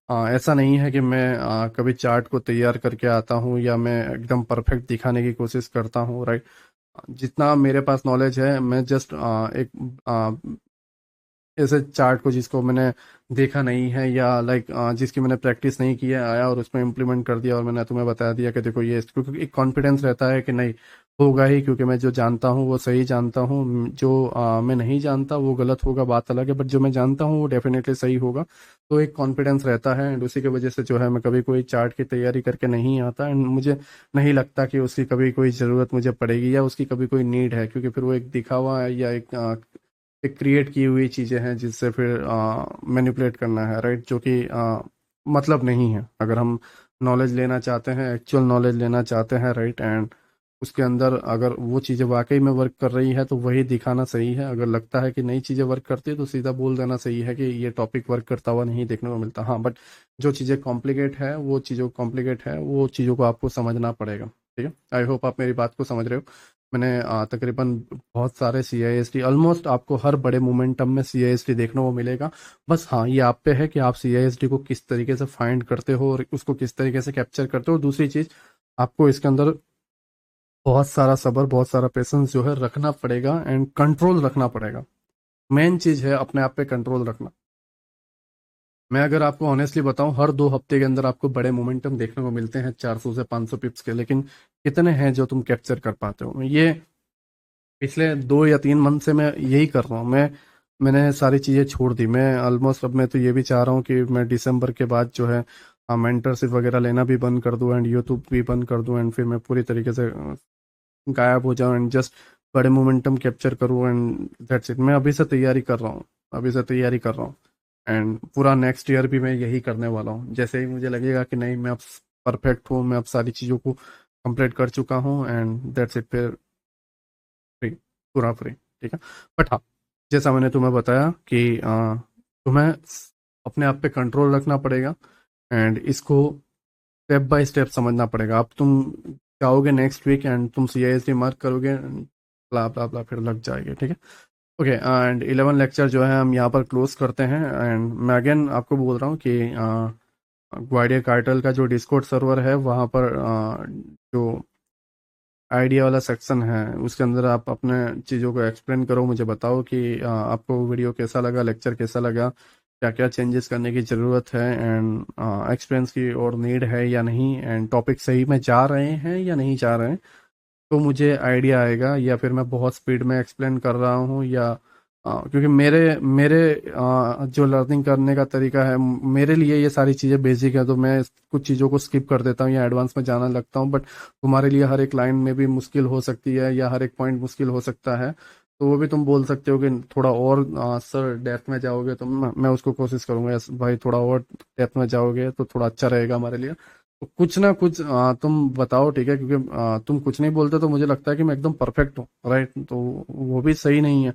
ऐसा नहीं है कि मैं कभी चार्ट को तैयार करके आता हूँ या मैं एकदम परफेक्ट दिखाने की कोशिश करता हूँ, राइट। जितना मेरे पास नॉलेज है मैं जस्ट एक ऐसे चार्ट को जिसको मैंने देखा नहीं है या लाइक जिसकी मैंने प्रैक्टिस नहीं की है, आया और उसमें इम्प्लीमेंट कर दिया और मैंने तुम्हें बता दिया कि देखो ये, क्योंकि एक कॉन्फिडेंस रहता है कि नहीं होगा ही, क्योंकि मैं जो जानता हूँ वो सही जानता हूँ, जो मैं नहीं जानता वो गलत होगा, बात अलग है, बट जो मैं जानता हूँ वो डेफिनेटली सही होगा। तो एक कॉन्फिडेंस रहता है, एंड उसी की वजह से जो है मैं कभी कोई चार्ट की तैयारी करके नहीं आता, एंड मुझे नहीं लगता कि उसकी कभी कोई ज़रूरत मुझे पड़ेगी या उसकी कभी कोई नीड है, क्योंकि फिर वो एक दिखावा है या एक क्रिएट की हुई चीज़ें हैं जिससे फिर मैनिपुलेट करना है, राइट, जो कि मतलब नहीं है। अगर हम नॉलेज लेना चाहते हैं, एक्चुअल नॉलेज लेना चाहते हैं, राइट, एंड उसके अंदर अगर वो चीज़ें वाकई में वर्क कर रही है तो वही दिखाना सही है। अगर लगता है कि नई चीज़ें वर्क करती है तो सीधा बोल देना सही है कि ये टॉपिक वर्क करता हुआ नहीं देखने को मिलता। हाँ, बट जो चीज़ें कॉम्प्लिकेट है वो चीज़ों कॉम्प्लिकेट है, वो चीज़ों को आपको समझना पड़ेगा, ठीक है। आई होप आप मेरी बात को समझ रहे हो। मैंने तकरीबन बहुत सारे सी आई एस टी, ऑलमोस्ट आपको हर बड़े मोमेंटम में सी आई एस टी देखने को मिलेगा। बस हाँ, ये आप पे है कि आप सी आई एस टी को किस तरीके से फाइंड करते हो और उसको किस तरीके से कैप्चर करते हो। दूसरी चीज़, आपको इसके अंदर बहुत सारा सब्र, बहुत सारा पेशेंस जो है रखना पड़ेगा, एंड कंट्रोल रखना पड़ेगा। मेन चीज़ है अपने आप पे कंट्रोल रखना। मैं अगर आपको ऑनेस्टली बताऊं, हर 2 हफ्ते के अंदर आपको बड़े मोमेंटम देखने को मिलते हैं 400 से 500 पिप्स के, लेकिन कितने हैं जो तुम कैप्चर कर पाते हो? ये पिछले 2 या 3 मंथ से मैं यही कर रहा हूँ। मैंने सारी चीज़ें छोड़ दी। मैं ऑलमोस्ट अब मैं तो ये भी चाह रहा हूँ कि मैं दिसंबर के बाद जो है मेंटरशिप वगैरह लेना भी बंद कर दूँ एंड यूट्यूब भी बंद कर दूँ, एंड फिर मैं पूरी तरीके से गायब हो जाऊँ एंड जस्ट बड़े मोमेंटम कैप्चर करूँ, एंड दैट्स इट। मैं अभी से तैयारी कर रहा हूँ, अभी से तैयारी कर रहा हूँ, एंड पूरा नेक्स्ट ईयर भी मैं यही करने वाला हूँ। जैसे ही मुझे लगेगा कि नहीं मैं अब परफेक्ट हूँ, मैं अब सारी चीज़ों को कंप्लीट कर चुका हूँ, एंड दैट्स इट, फिर फ्री, पूरा फ्री, ठीक है। बट हाँ, जैसा मैंने तुम्हें बताया कि तुम्हें अपने आप पे कंट्रोल रखना पड़ेगा, एंड इसको स्टेप बाय स्टेप समझना पड़ेगा। अब तुम जाओगे नेक्स्ट वीक एंड तुम सी आई एस डी मार्क करोगे, ब्ला ब्ला ब्ला, फिर लग जाएगी, ठीक है। ओके, एंड 11 लेक्चर जो है हम यहाँ पर क्लोज करते हैं। एंड मैं अगेन आपको बोल रहा हूँ कि ग्वाडियर कार्टेल का जो डिस्कॉर्ड सर्वर है वहाँ पर जो आइडिया वाला सेक्शन है उसके अंदर आप अपने चीज़ों को एक्सप्लेन करो, मुझे बताओ कि आपको वीडियो कैसा लगा, लेक्चर कैसा लगा, क्या क्या चेंजेस करने की ज़रूरत है, एंड एक्सपीरियंस की और नीड है या नहीं, एंड टॉपिक सही में जा रहे हैं या नहीं जा रहे हैं, तो मुझे आइडिया आएगा। या फिर मैं बहुत स्पीड में एक्सप्लेन कर रहा हूँ, या क्योंकि मेरे मेरे जो लर्निंग करने का तरीका है, मेरे लिए ये सारी चीज़ें बेसिक है, तो मैं कुछ चीज़ों को स्किप कर देता हूँ या एडवांस में जाना लगता हूँ। बट तुम्हारे लिए हर एक लाइन में भी मुश्किल हो सकती है, या हर एक पॉइंट मुश्किल हो सकता है, तो वो भी तुम बोल सकते हो कि थोड़ा और सर डेप्थ में जाओगे, तो मैं उसको कोशिश करूंगा, यस भाई थोड़ा और डेप्थ में जाओगे तो थोड़ा अच्छा रहेगा हमारे लिए। तो कुछ ना कुछ तुम बताओ, ठीक है, क्योंकि तुम कुछ नहीं बोलते तो मुझे लगता है कि मैं एकदम परफेक्ट हूँ, राइट, तो वो भी सही नहीं है।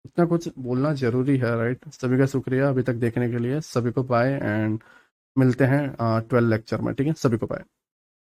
इतना कुछ बोलना जरूरी है, राइट। सभी का शुक्रिया अभी तक देखने के लिए, सभी को बाय, एंड मिलते हैं 12 लेक्चर में, ठीक है, सभी को बाय।